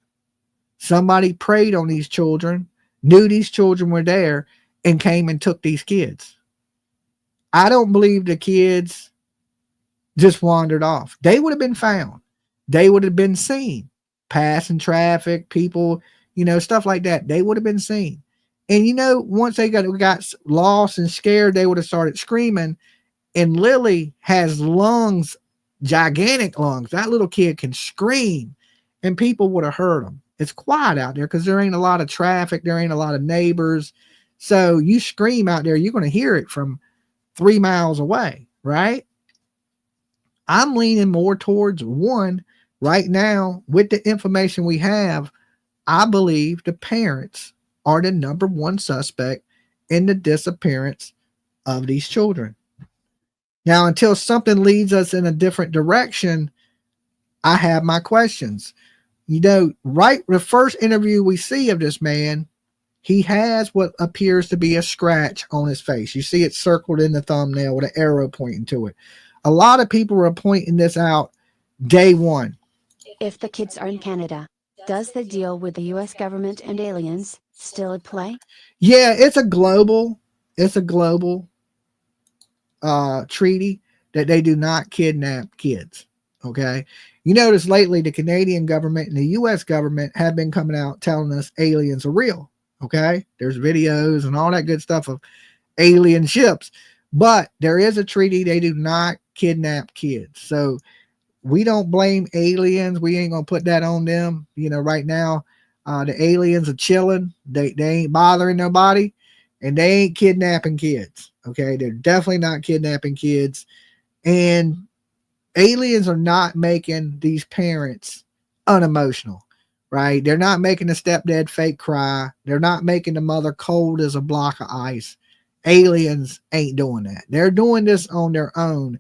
Somebody preyed on these children, knew these children were there, and came and took these kids. I don't believe the kids just wandered off. They would have been found. They would have been seen. Passing traffic, people, stuff like that. They would have been seen. And once they got lost and scared, they would have started screaming. And Lily has lungs, gigantic lungs. That little kid can scream and people would have heard them. It's quiet out there because there ain't a lot of traffic. There ain't a lot of neighbors. So you scream out there, you're going to hear it from 3 miles away, right? I'm leaning more towards 1 right now. With the information we have, I believe the parents are the number 1 suspect in the disappearance of these children. Now, until something leads us in a different direction, I have my questions. Right, the first interview we see of this man, he has what appears to be a scratch on his face. You see it circled in the thumbnail with an arrow pointing to it. A lot of people were pointing this out day 1.
If the kids are in Canada, does the deal with the US government and aliens still at play?
Yeah, it's a global treaty that they do not kidnap kids. Okay. You notice lately the Canadian government and the US government have been coming out telling us aliens are real. Okay. There's videos and all that good stuff of alien ships, but there is a treaty. They do not kidnap kids. So we don't blame aliens. We ain't going to put that on them. Right now, the aliens are chilling. They ain't bothering nobody and they ain't kidnapping kids. Okay. They're definitely not kidnapping kids. And aliens are not making these parents unemotional, right? They're not making the stepdad fake cry. They're not making the mother cold as a block of ice. Aliens ain't doing that. They're doing this on their own.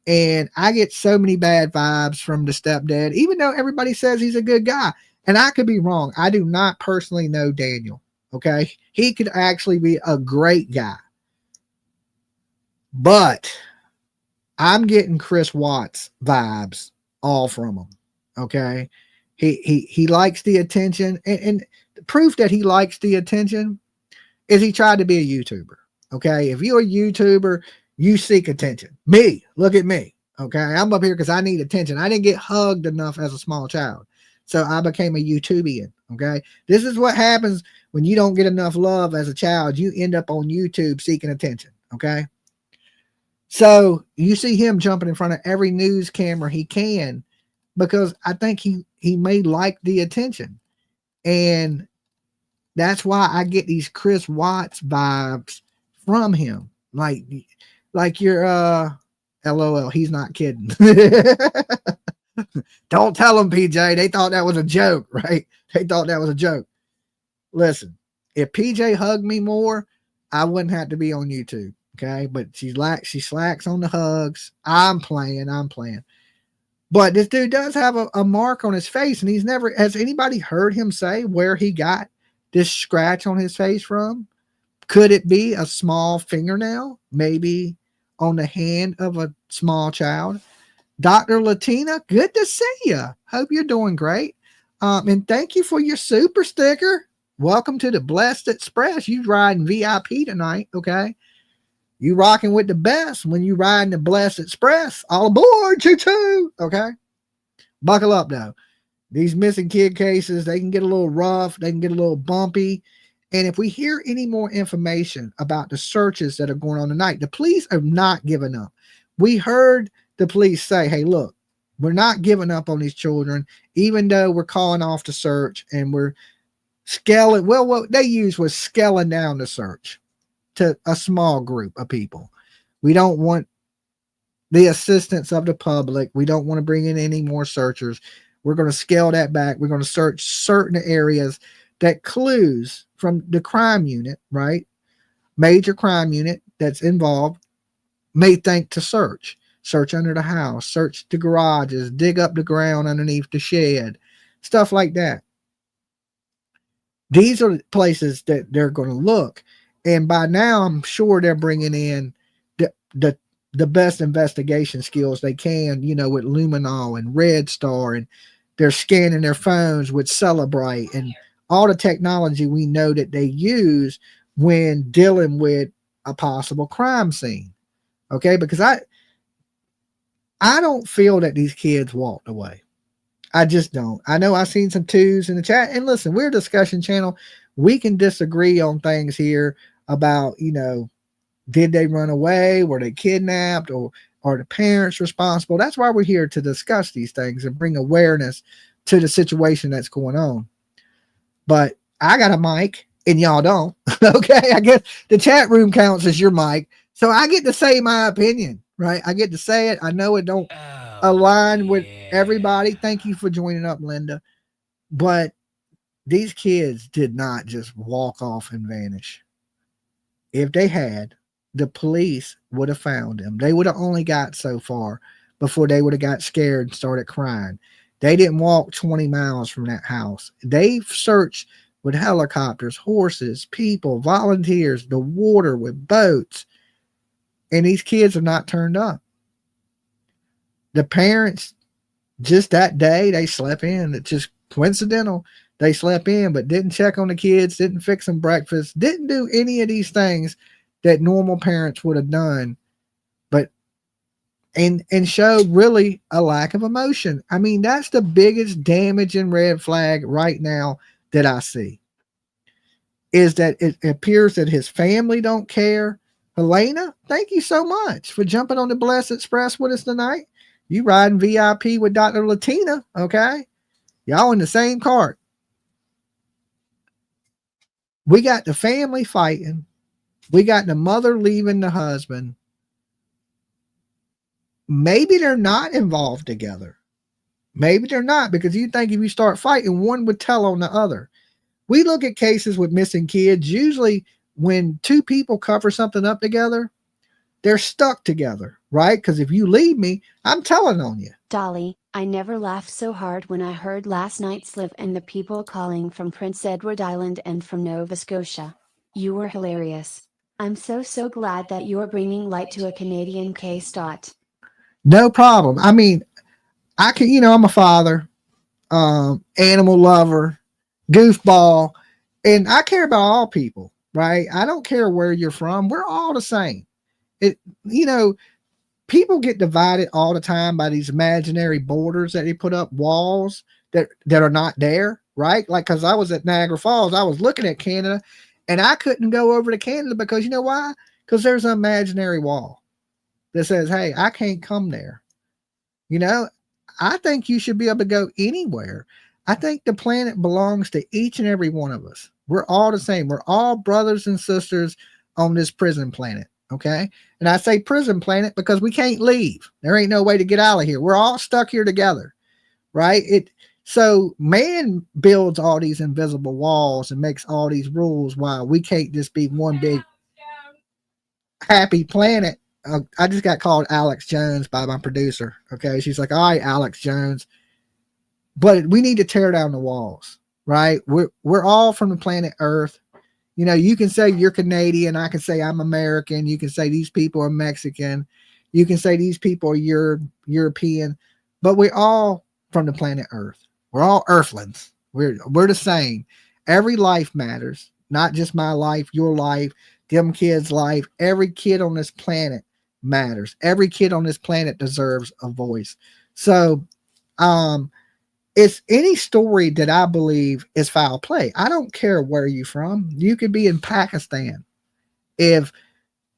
And I get so many bad vibes from the stepdad, even though everybody says he's a good guy. And I could be wrong. I do not personally know Daniel. Okay. He could actually be a great guy. But I'm getting Chris Watts vibes all from him. Okay. He likes the attention. And the proof that he likes the attention is he tried to be a YouTuber. Okay. If you're a YouTuber, you seek attention. Me, look at me. Okay. I'm up here because I need attention. I didn't get hugged enough as a small child. So I became a YouTubian. Okay. This is what happens when you don't get enough love as a child. You end up on YouTube seeking attention. Okay. So you see him jumping in front of every news camera he can because I think he may like the attention. And that's why I get these Chris Watts vibes from him. Like you're LOL, he's not kidding. Don't tell him, PJ. They thought that was a joke, right? They thought that was a joke. Listen, if PJ hugged me more, I wouldn't have to be on YouTube. Okay, but she slacks on the hugs. I'm playing. But this dude does have a mark on his face, and has anybody heard him say where he got this scratch on his face from? Could it be a small fingernail? Maybe on the hand of a small child? Dr. Latina, good to see you. Hope you're doing great. And thank you for your super sticker. Welcome to the Blessed Express. You riding VIP tonight, okay? You rocking with the best when you riding the Blessed Express. All aboard, choo-choo, okay? Buckle up, though. These missing kid cases, they can get a little rough. They can get a little bumpy. And if we hear any more information about the searches that are going on tonight, the police are not giving up. We heard the police say, hey, look, we're not giving up on these children, even though we're calling off the search and we're scaling. Well, what they used was scaling down the search to a small group of people. We don't want the assistance of the public. We don't want to bring in any more searchers. We're going to scale that back. We're going to search certain areas that clues from the crime unit, right? Major crime unit that's involved may think to search under the house, search the garages, dig up the ground underneath the shed, stuff like that. These are places that they're going to look. And by now, I'm sure they're bringing in the best investigation skills they can, with Luminol and Red Star, and they're scanning their phones with Celebrite and all the technology we know that they use when dealing with a possible crime scene. Okay, because I don't feel that these kids walked away. I just don't. I know I've seen some twos in the chat. And listen, we're a discussion channel. We can disagree on things here about, did they run away? Were they kidnapped? Or are the parents responsible? That's why we're here, to discuss these things and bring awareness to the situation that's going on. But I got a mic and y'all don't. Okay, I guess the chat room counts as your mic. So I get to say my opinion, right? I get to say it. I know it don't align with everybody. Thank you for joining up, Linda. But these kids did not just walk off and vanish. If they had, the police would have found them. They would have only got so far before they would have got scared and started crying. They didn't walk 20 miles from that house. They searched with helicopters, horses, people, volunteers, the water, with boats. And these kids are not turned up. The parents, just that day, they slept in. It's just coincidental. They slept in, but didn't check on the kids, didn't fix them breakfast, didn't do any of these things that normal parents would have done, but and showed really a lack of emotion. I mean, that's the biggest damage and red flag right now that I see, is that it appears that his family don't care. Helena, thank you so much for jumping on the Blessed Express with us tonight. You riding VIP with Dr. Latina, okay? Y'all in the same cart. We got the family fighting. We got the mother leaving the husband. Maybe they're not involved together. Maybe they're not, because you think if you start fighting, one would tell on the other. We look at cases with missing kids. Usually when two people cover something up together, they're stuck together, right? Because if you leave me, I'm telling on you.
Dolly, I never laughed so hard when I heard last night's live and the people calling from Prince Edward Island and from Nova Scotia. You were hilarious. I'm so glad that you're bringing light to a Canadian case.
No problem. I mean, I can, I'm a father, animal lover, goofball, and I care about all people, right? I don't care where you're from. We're all the same. People get divided all the time by these imaginary borders that they put up, walls that are not there, right? Like, because I was at Niagara Falls, I was looking at Canada, and I couldn't go over to Canada because you know why? Because there's an imaginary wall that says, hey, I can't come there. I think you should be able to go anywhere. I think the planet belongs to each and every one of us. We're all the same. We're all brothers and sisters on this prison planet. Okay. And I say prison planet because we can't leave. There ain't no way to get out of here. We're all stuck here together. Right. So man builds all these invisible walls and makes all these rules while we can't just be one big happy planet. I just got called Alex Jones by my producer. Okay. She's like, all right, Alex Jones. But we need to tear down the walls, right? We're all from the planet Earth. You can say you're Canadian. I can say I'm American. You can say these people are Mexican. You can say these people are European, but we're all from the planet Earth. We're all Earthlings. We're the same. Every life matters, not just my life, your life, them kids' life. Every kid on this planet matters. Every kid on this planet deserves a voice. So, it's any story that I believe is foul play. I don't care where you're from. You could be in Pakistan. If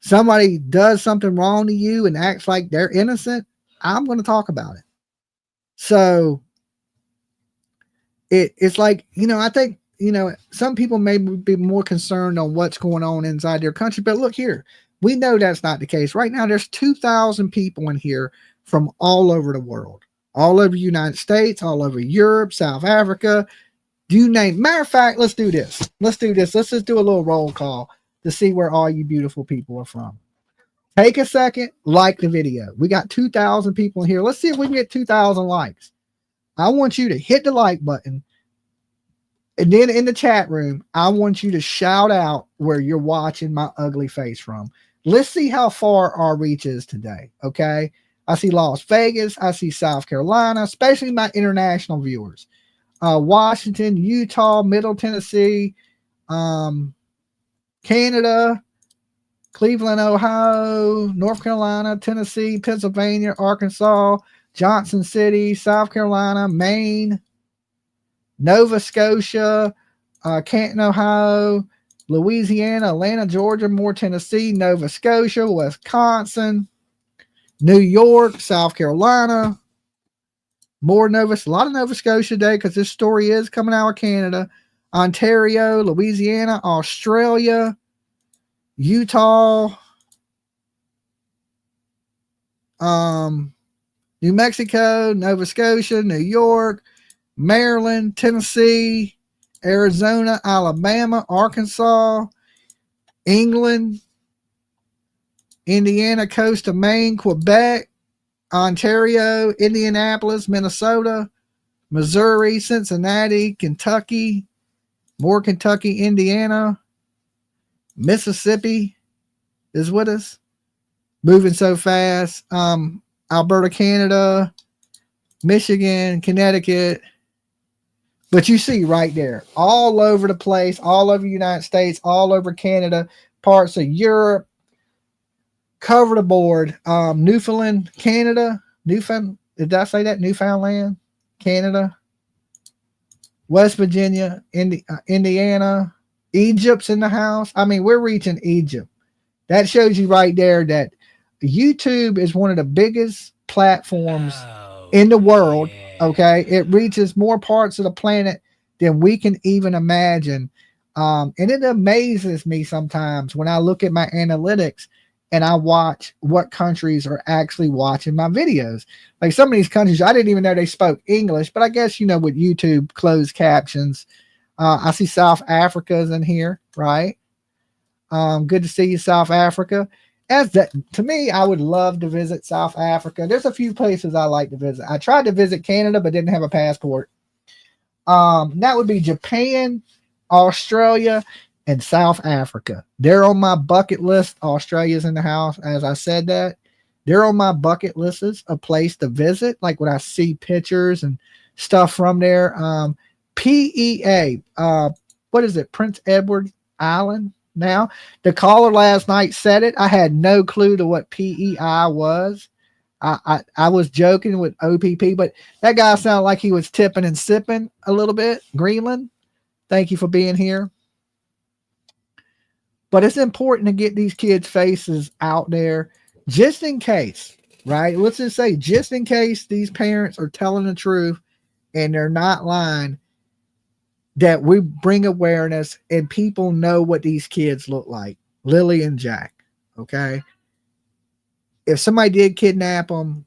somebody does something wrong to you and acts like they're innocent, I'm going to talk about it. So it's like, I think, some people may be more concerned on what's going on inside their country. But look here, we know that's not the case. Right now, there's 2,000 people in here from all over the world. All over the United States, all over Europe, South Africa, you name. Matter of fact, let's do this. Let's just do a little roll call to see where all you beautiful people are from. Take a second, like the video. We got 2,000 people in here. Let's see if we can get 2,000 likes. I want you to hit the like button. And then in the chat room, I want you to shout out where you're watching my ugly face from. Let's see how far our reach is today. Okay. I see Las Vegas. I see South Carolina, especially my international viewers. Washington, Utah, Middle Tennessee, Canada, Cleveland, Ohio, North Carolina, Tennessee, Pennsylvania, Arkansas, Johnson City, South Carolina, Maine, Nova Scotia, Canton, Ohio, Louisiana, Atlanta, Georgia, more Tennessee, Nova Scotia, Wisconsin, New York, South Carolina, more a lot of Nova Scotia today because this story is coming out of Canada, Ontario, Louisiana, Australia, Utah, New Mexico, Nova Scotia, New York, Maryland, Tennessee, Arizona, Alabama, Arkansas, England, Indiana, coast of Maine, Quebec, Ontario, Indianapolis, Minnesota, Missouri, Cincinnati, Kentucky, more Kentucky, Indiana, Mississippi is with us. Moving so fast. Alberta, Canada, Michigan, Connecticut. But you see right there, all over the place, all over the United States, all over Canada, parts of Europe, cover the board. Newfoundland, Canada, did I say that? Newfoundland, Canada, West Virginia, Indiana, Egypt's in the house. I mean, we're reaching Egypt. That shows you right there that YouTube is one of the biggest platforms in the world. Okay. It reaches more parts of the planet than we can even imagine. And it amazes me sometimes when I look at my analytics and I watch what countries are actually watching my videos. Like some of these countries, I didn't even know they spoke English, but I guess, you know, with YouTube closed captions, I see South Africa's in here, right? Good to see you, South Africa. To me, I would love to visit South Africa. There's a few places I like to visit. I tried to visit Canada, but didn't have a passport. That would be Japan, Australia, and South Africa. They're on my bucket list. Australia's in the house. As I said that, they're on my bucket list as a place to visit. Like when I see pictures and stuff from there. PEA, what is it? Prince Edward Island. Now, the caller last night said it. I had no clue to what PEI was. I was joking with OPP, but that guy sounded like he was tipping and sipping a little bit. Greenland, thank you for being here. But it's important to get these kids' faces out there just in case, right? Let's just say just in case these parents are telling the truth and they're not lying, that we bring awareness and people know what these kids look like. Lily and Jack. Okay. If somebody did kidnap them,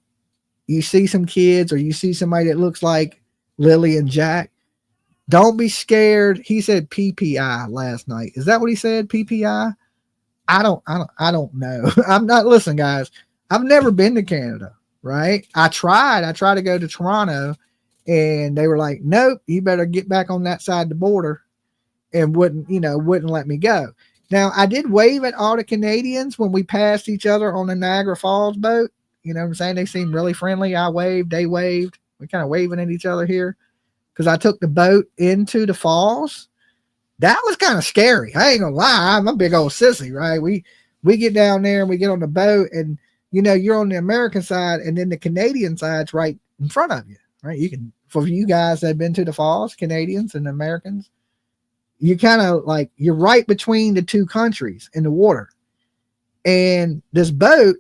you see some kids or you see somebody that looks like Lily and Jack, don't be scared. He said PPI last night. Is that what he said? PPI? I don't know. I'm not, listen, guys, I've never been to Canada, right? I tried to go to Toronto. And they were like, nope, you better get back on that side of the border, and wouldn't let me go. Now, I did wave at all the Canadians when we passed each other on the Niagara Falls boat. You know what I'm saying? They seemed really friendly. I waved, they waved. We're kind of waving at each other here because I took the boat into the falls. That was kind of scary. I ain't gonna lie. I'm a big old sissy, right? We get down there and we get on the boat, and you're on the American side, and then the Canadian side's right in front of you. Right, you can, for you guys that have been to the falls, Canadians and Americans, you kind of like you're right between the two countries in the water, and this boat,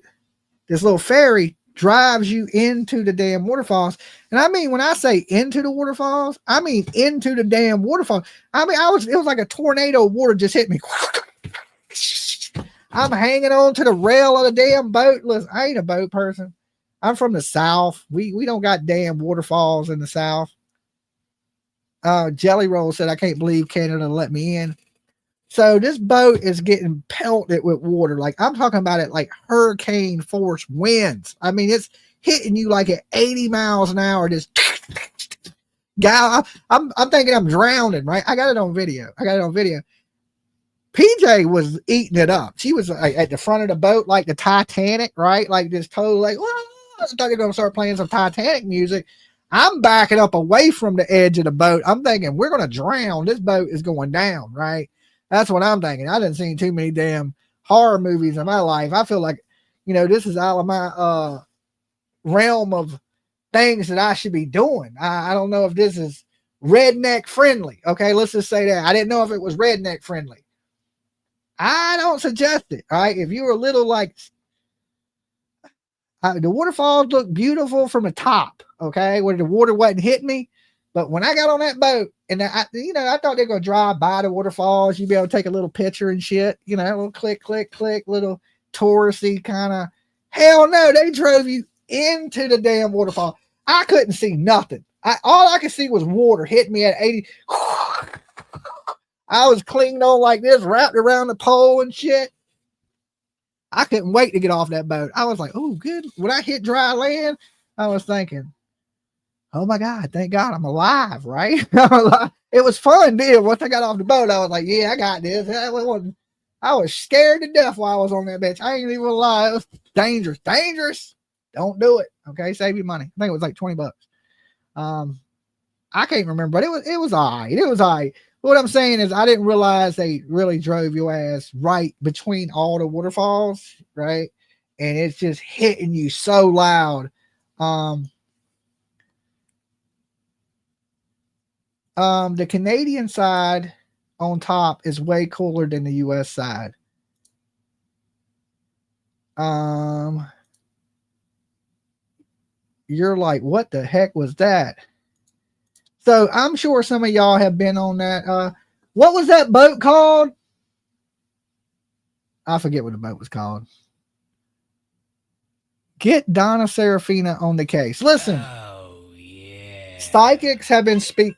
this little ferry, drives you into the damn waterfalls. And I mean, when I say into the waterfalls, I mean into the damn waterfall. I mean, it was like a tornado of water just hit me. I'm hanging on to the rail of the damn boat. Listen, I ain't a boat person. I'm from the South. We don't got damn waterfalls in the South. Jelly Roll said, I can't believe Canada let me in. So this boat is getting pelted with water. Like I'm talking about it like hurricane force winds. I mean, it's hitting you like at 80 miles an hour. Just guy, I'm thinking I'm drowning, right? I got it on video. PJ was eating it up. She was like, at the front of the boat, like the Titanic, right? Like just totally like, whoa, I thought they're gonna start playing some Titanic music. I'm backing up away from the edge of the boat. I'm thinking we're gonna drown. This boat is going down, right? That's what I'm thinking. I didn't see too many damn horror movies in my life. I feel like, this is out of my realm of things that I should be doing. I don't know if this is redneck friendly. Okay, let's just say that. I didn't know if it was redneck friendly. I don't suggest it. All right, if you were a little like the waterfalls look beautiful from the top, okay, where the water wasn't hitting me. But when I got on that boat, and I thought they were gonna drive by the waterfalls, you'd be able to take a little picture and shit, a little click, click, click, little touristy kind of. Hell no, they drove you into the damn waterfall. I couldn't see nothing. All I could see was water hitting me at 80. I was clinging on like this, wrapped around the pole and shit. I couldn't wait to get off that boat. I was like, oh, good. When I hit dry land, I was thinking, oh my God, thank God I'm alive, right? It was fun, dude. Once I got off the boat, I was like, yeah, I got this. I was scared to death while I was on that bitch. I ain't even gonna lie. It was dangerous. Dangerous. Don't do it. Okay. Save your money. I think it was like $20. I can't remember, but it was all right. It was all right. What I'm saying is I didn't realize they really drove your ass right between all the waterfalls, right? And it's just hitting you so loud. The Canadian side on top is way cooler than the US side. You're like, what the heck was that? So I'm sure some of y'all have been on that. What was that boat called? I forget what the boat was called. Get Donna Serafina on the case. Listen. Oh, yeah. Psychics have been speaking.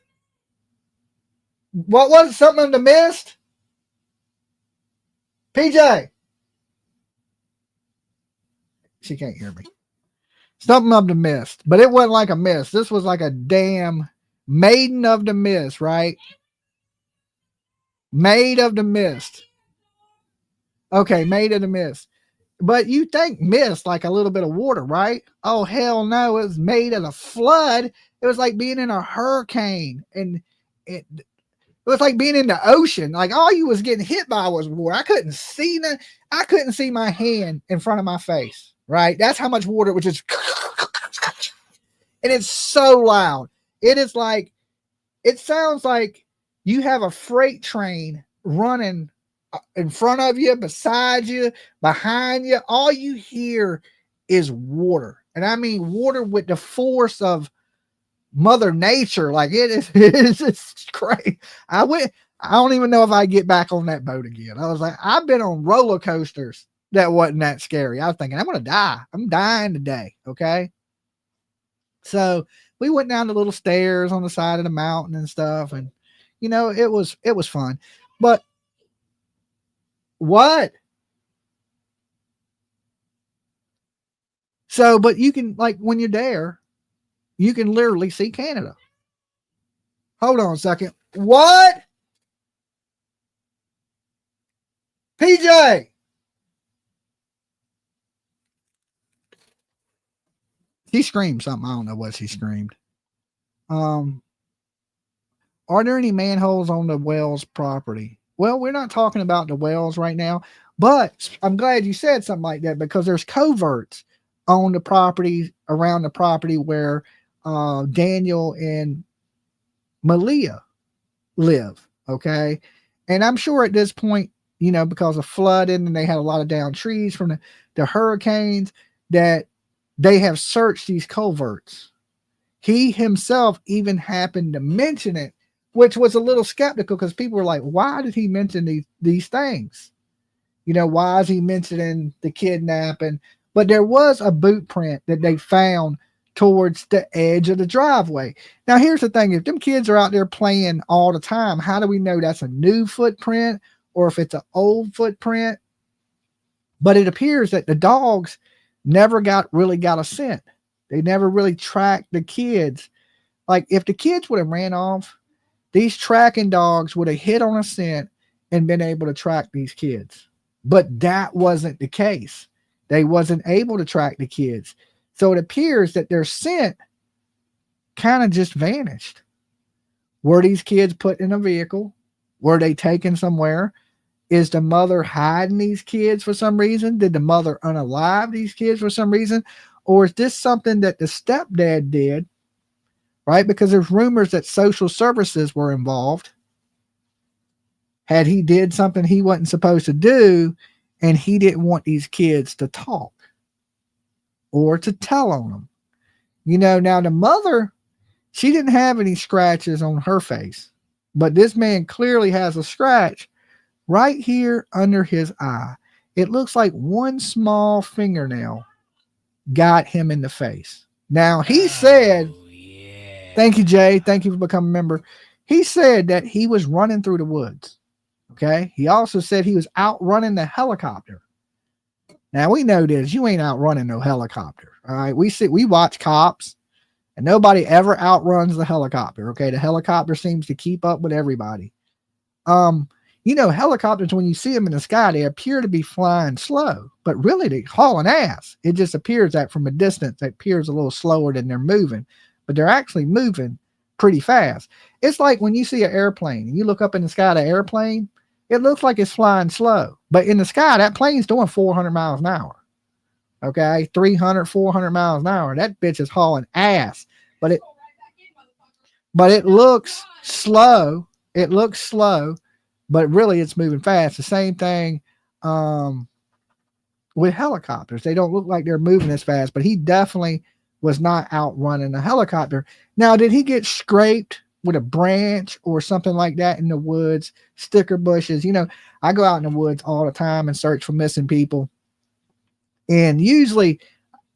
What was it? Something of the mist? PJ. She can't hear me. Something of the mist. But it wasn't like a mist. This was like a damn maiden of the mist, right? Maid of the mist. Okay, maid of the mist. But you think mist like a little bit of water, right? Oh, hell no. It was made of a flood. It was like being in a hurricane. And it was like being in the ocean. Like all you was getting hit by was water. I couldn't see my hand in front of my face, right? That's how much water it was just. And it's so loud. It is like, it sounds like you have a freight train running in front of you, beside you, behind you. All you hear is water. And I mean water with the force of Mother Nature. Like it's just crazy. I don't even know if I get back on that boat again. I was like, I've been on roller coasters that wasn't that scary. I was thinking, I'm going to die. I'm dying today. Okay. So we went down the little stairs on the side of the mountain and stuff. And, it was fun. But what? So, but you can, like, when you're there, you can literally see Canada. Hold on a second. What? PJ. She screamed something. I don't know what she screamed. Are there any manholes on the Wells property? Well, we're not talking about the Wells right now, but I'm glad you said something like that because there's coverts on the property, around the property where Daniel and malehya live. Okay. And I'm sure at this point, because of flooding and they had a lot of down trees from the hurricanes, that they have searched these coverts. He himself even happened to mention it, which was a little skeptical because people were like, why did he mention these things? Why is he mentioning the kidnapping? But there was a boot print that they found towards the edge of the driveway. Now, here's the thing. If them kids are out there playing all the time, how do we know that's a new footprint or if it's an old footprint. But it appears that the dogs never really got a scent. They never really tracked the kids. Like if the kids would have ran off, these tracking dogs would have hit on a scent and been able to track these kids. But that wasn't the case. They wasn't able to track the kids. So it appears that their scent kind of just vanished. Were these kids put in a vehicle? Were they taken somewhere? Is the mother hiding these kids for some reason? Did the mother unalive these kids for some reason? Or is this something that the stepdad did, right? Because there's rumors that social services were involved. Had he did something he wasn't supposed to do, and he didn't want these kids to talk or to tell on them. You know, now the mother, she didn't have any scratches on her face, but this man clearly has a scratch right here under his eye. It looks like one small fingernail got him in the face. Now he said, thank you, Jay. Thank you for becoming a member. He said that he was running through the woods. Okay. He also said he was outrunning the helicopter. Now we know this. You ain't outrunning no helicopter. All right. We watch Cops and nobody ever outruns the helicopter. Okay. The helicopter seems to keep up with everybody. You know, helicopters, when you see them in the sky, they appear to be flying slow, but really they're hauling ass. It just appears that from a distance, it appears a little slower than they're moving, but they're actually moving pretty fast. It's like when you see an airplane and you look up in the sky, the airplane, it looks like it's flying slow, but in the sky, that plane's doing 400 miles an hour. Okay. 300, 400 miles an hour. That bitch is hauling ass, but it looks slow. It looks slow, but really it's moving fast. The same thing with helicopters. They don't look like they're moving as fast, but he definitely was not outrunning a helicopter. Now, did he get scraped with a branch or something like that in the woods, sticker bushes? You know, I go out in the woods all the time and search for missing people. And usually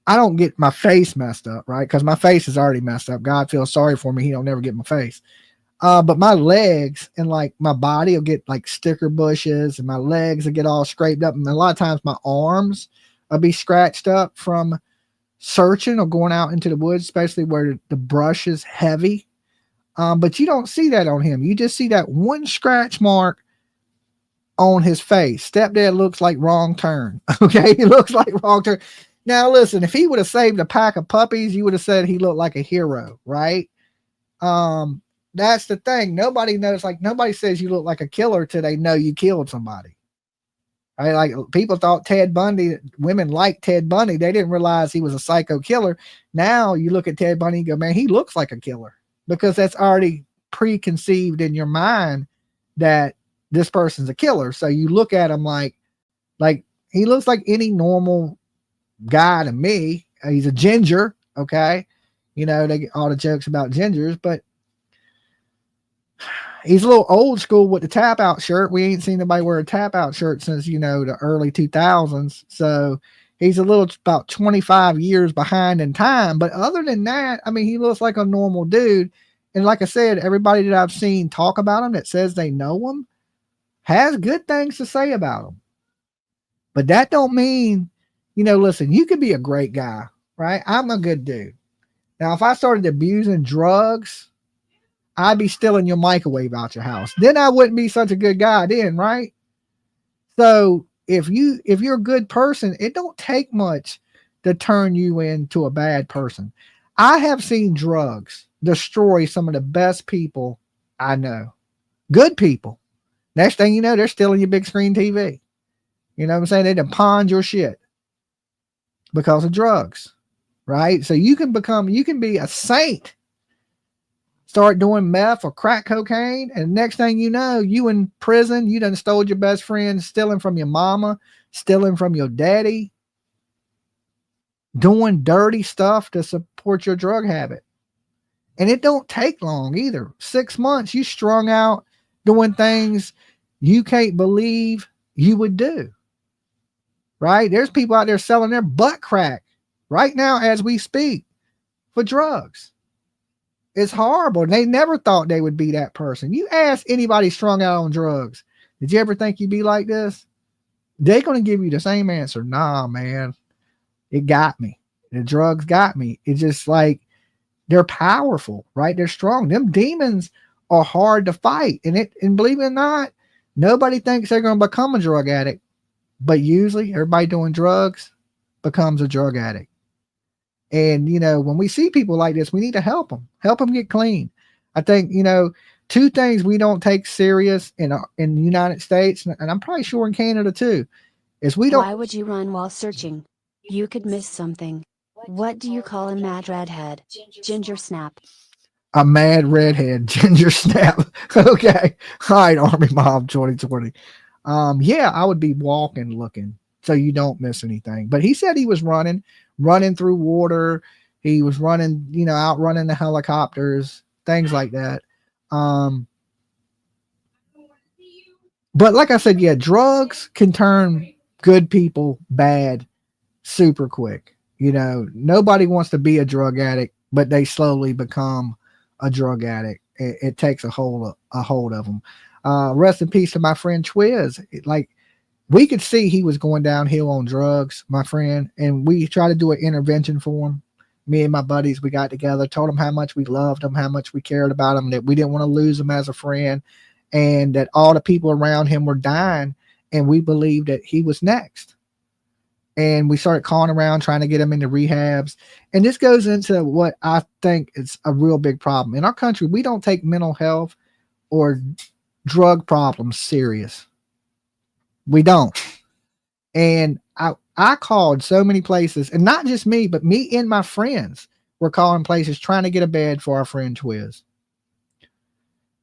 I don't get my face messed up, right? Because my face is already messed up. God feels sorry for me. He don't never get my face. But my legs and like my body will get like sticker bushes, and my legs will get all scraped up. And a lot of times my arms will be scratched up from searching or going out into the woods, especially where the brush is heavy. But you don't see that on him. You just see that one scratch mark on his face. Stepdad looks like wrong turn. Okay. He looks like wrong turn. Now listen, if he would have saved a pack of puppies, you would have said he looked like a hero, right? That's the thing. Nobody knows, like nobody says you look like a killer till they know you killed somebody. Right? Like people thought Ted Bundy, women liked Ted Bundy. They didn't realize he was a psycho killer. Now you look at Ted Bundy and go, man, he looks like a killer, because that's already preconceived in your mind that this person's a killer. So you look at him like he looks like any normal guy to me. He's a ginger. Okay. You know, they get all the jokes about gingers, but he's a little old school with the tap out shirt. We ain't seen nobody wear a tap out shirt since, you know, the early 2000s. So he's a little about 25 years behind in time. But other than that, I mean, he looks like a normal dude. And like I said, everybody that I've seen talk about him that says they know him has good things to say about him. But that don't mean, you know, listen, you could be a great guy, right? I'm a good dude. Now, if I started abusing drugs, I'd be stealing your microwave out your house. Then I wouldn't be such a good guy then, right? So if you're a good person, it don't take much to turn you into a bad person. I have seen drugs destroy some of the best people I know. Good people. Next thing you know, they're stealing your big screen TV. You know what I'm saying? They done pawned your shit because of drugs, right? So you can be a saint. Start doing meth or crack cocaine, and next thing you know, you in prison. You done stole your best friend, stealing from your mama, stealing from your daddy, doing dirty stuff to support your drug habit. And it don't take long either. 6 months, you strung out doing things you can't believe you would do. Right? There's people out there selling their butt crack right now as we speak for drugs. It's horrible. They never thought they would be that person. You ask anybody strung out on drugs, Did you ever think you'd be like this? They're going to give you the same answer. Nah, man, it got me. The drugs got me. It's just like, they're powerful, right? They're strong. Them demons are hard to fight. And believe it or not, nobody thinks they're going to become a drug addict, but usually everybody doing drugs becomes a drug addict. And, when we see people like this, we need to help them get clean. I think, two things we don't take serious in the United States, and I'm probably sure in Canada too, is we don't.
Why would you run while searching? You could miss something. What do you call a mad redhead? Ginger snap.
A mad redhead, ginger snap. Okay. All right, Army Mom 2020. Yeah, I would be walking looking so you don't miss anything. But he said he was running through water. He was running, outrunning the helicopters, things like that. But like I said, yeah, drugs can turn good people bad super quick. Nobody wants to be a drug addict, but they slowly become a drug addict. It takes a hold of them. Rest in peace to my friend Twiz. We could see he was going downhill on drugs, my friend, and we tried to do an intervention for him. Me and my buddies, we got together, told him how much we loved him, how much we cared about him, that we didn't want to lose him as a friend, and that all the people around him were dying, and we believed that he was next. And we started calling around trying to get him into rehabs. And this goes into what I think is a real big problem. In our country, we don't take mental health or drug problems serious. We don't. And I called so many places, and not just me, but me and my friends were calling places trying to get a bed for our friend Twiz.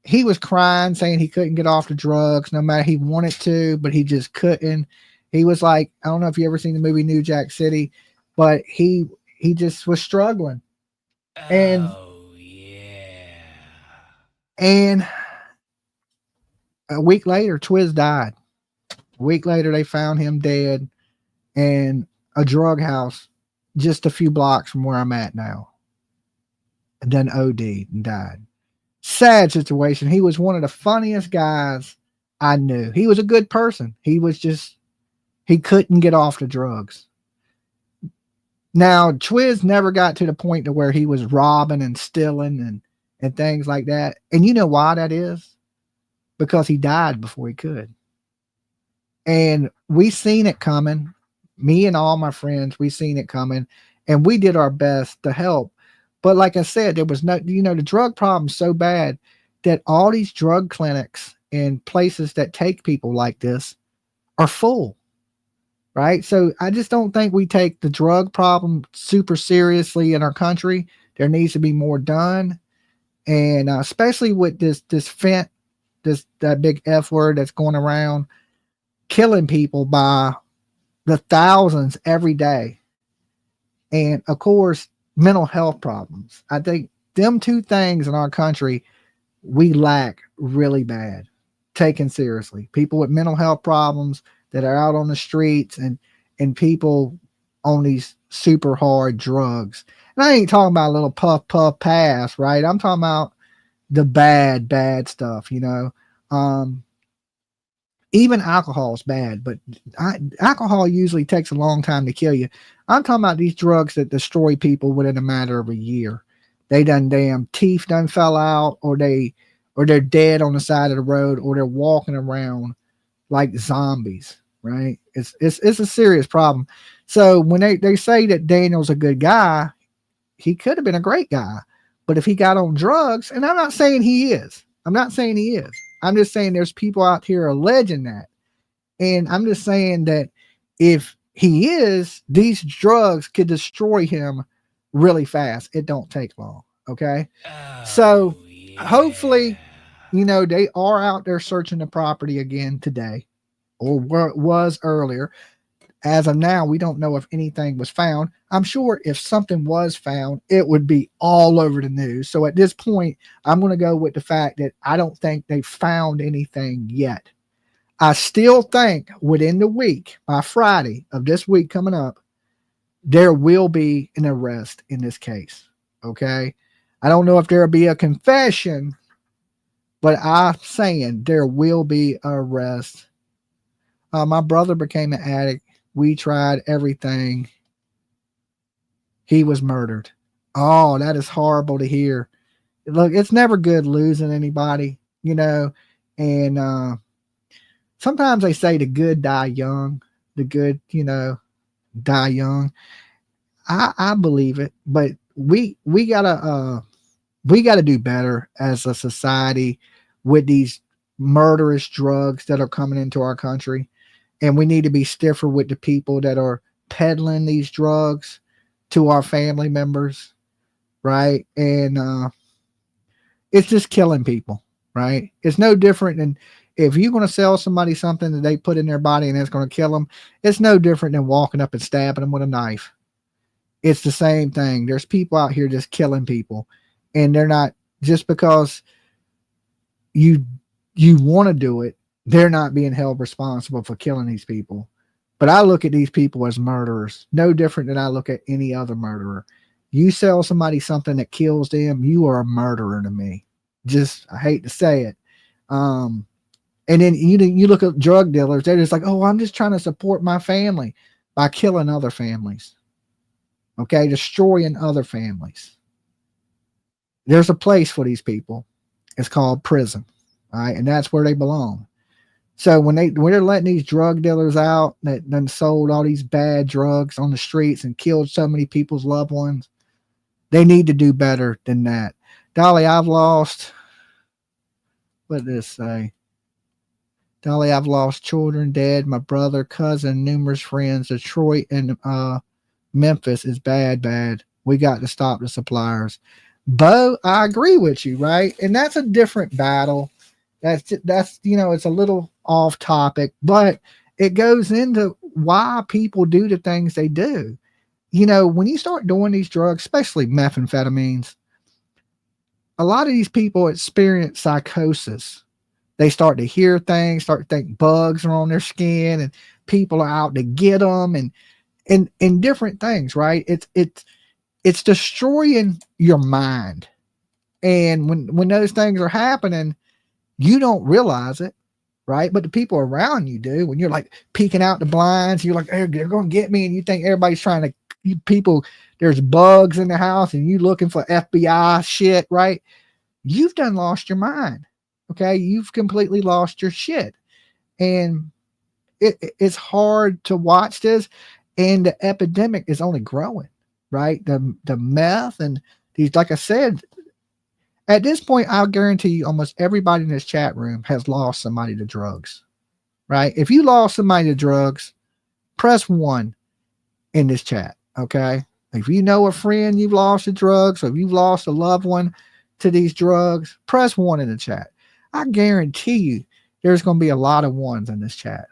He was crying, saying he couldn't get off the drugs no matter he wanted to, but he just couldn't. He was like, I don't know if you ever seen the movie New Jack City, but he just was struggling. And a week later, Twiz died. A week later, they found him dead in a drug house just a few blocks from where I'm at now. And then OD'd and died. Sad situation. He was one of the funniest guys I knew. He was a good person. He couldn't get off the drugs. Now, Twiz never got to the point to where he was robbing and stealing and things like that. And you know why that is? Because he died before he could. And we seen it coming. Me and all my friends, we seen it coming. And we did our best to help. But like I said, there was no, the drug problem's so bad that all these drug clinics and places that take people like this are full. Right. So I just don't think we take the drug problem super seriously in our country. There needs to be more done. And especially with this fent, that big F word that's going around killing people by the thousands every day. And of course, mental health problems. I think them two things in our country, we lack really bad, taken seriously. People with mental health problems that are out on the streets and people on these super hard drugs. And I ain't talking about a little puff pass, right? I'm talking about the bad stuff, even alcohol is bad, but alcohol usually takes a long time to kill you. I'm talking about these drugs that destroy people within a matter of a year. They done damn teeth done fell out, or they're dead on the side of the road, or they're walking around like zombies. Right? It's a serious problem. So when they say that Daniel's a good guy, he could have been a great guy. But if he got on drugs, and I'm not saying he is. I'm just saying there's people out here alleging that. And I'm just saying that if he is, these drugs could destroy him really fast. It don't take long. Okay. Hopefully, they are out there searching the property again today, or was earlier. As of now, we don't know if anything was found. I'm sure if something was found, it would be all over the news. So at this point, I'm going to go with the fact that I don't think they found anything yet. I still think within the week, by Friday of this week coming up, there will be an arrest in this case. Okay. I don't know if there'll be a confession, But I'm saying there will be arrests. My brother became an addict. We tried everything. He was murdered. Oh, that is horrible to hear. Look, it's never good losing anybody, you know. And sometimes they say the good die young. The good, you know, die young. I believe it, but we gotta do better as a society with these murderous drugs that are coming into our country, and we need to be stiffer with the people that are peddling these drugs to our family members, right? And it's just killing people, right? It's no different than if you're going to sell somebody something that they put in their body and it's going to kill them. It's no different than walking up and stabbing them with a knife. It's the same thing. There's people out here just killing people, and they're not, just because you want to do it, they're not being held responsible for killing these people. But I look at these people as murderers, no different than I look at any other murderer. You sell somebody something that kills them, you are a murderer to me. Just, I hate to say it. And then you look at drug dealers, they're just like, oh, I'm just trying to support my family by killing other families. Okay, destroying other families. There's a place for these people. It's called prison. All right, and that's where they belong. So when they're letting these drug dealers out that done sold all these bad drugs on the streets and killed so many people's loved ones, they need to do better than that. Dolly, I've lost, what did this say? Dolly, I've lost children, dead, my brother, cousin, numerous friends. Detroit and Memphis is bad. We got to stop the suppliers. Bo, I agree with you, right? And that's a different battle. That's you know, it's a little off topic, but it goes into why people do the things they do. You know, when you start doing these drugs, especially methamphetamines, a lot of these people experience psychosis. They start to hear things, start to think bugs are on their skin, and people are out to get them, and different things, right? It's destroying your mind. And when those things are happening, you don't realize it, right? But the people around you do. When you're like peeking out the blinds, you're like, hey, they're going to get me. And you think everybody's trying to, there's bugs in the house and you looking for FBI shit, right? You've done lost your mind. Okay. You've completely lost your shit. And it's hard to watch this. And the epidemic is only growing, right? The meth and these, like I said, at this point, I'll guarantee you almost everybody in this chat room has lost somebody to drugs, right? If you lost somebody to drugs, press 1 in this chat, okay? If you know a friend you've lost to drugs, or if you've lost a loved one to these drugs, press 1 in the chat. I guarantee you there's going to be a lot of ones in this chat.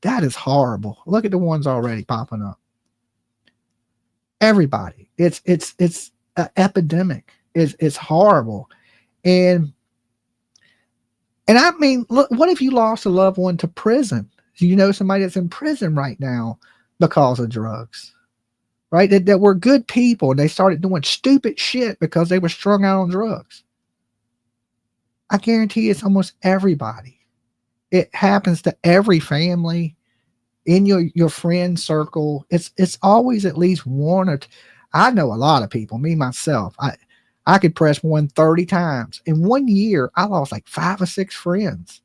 That is horrible. Look at the ones already popping up. Everybody. It's an epidemic. It's horrible. And I mean, look, what if you lost a loved one to prison? You know, somebody that's in prison right now because of drugs, right? That were good people and they started doing stupid shit because they were strung out on drugs. I guarantee it's almost everybody. It happens to every family in your friend circle. It's always at least one or two. I know a lot of people, me, myself, I could press 1 30 times. In 1 year, I lost like 5 or 6 friends,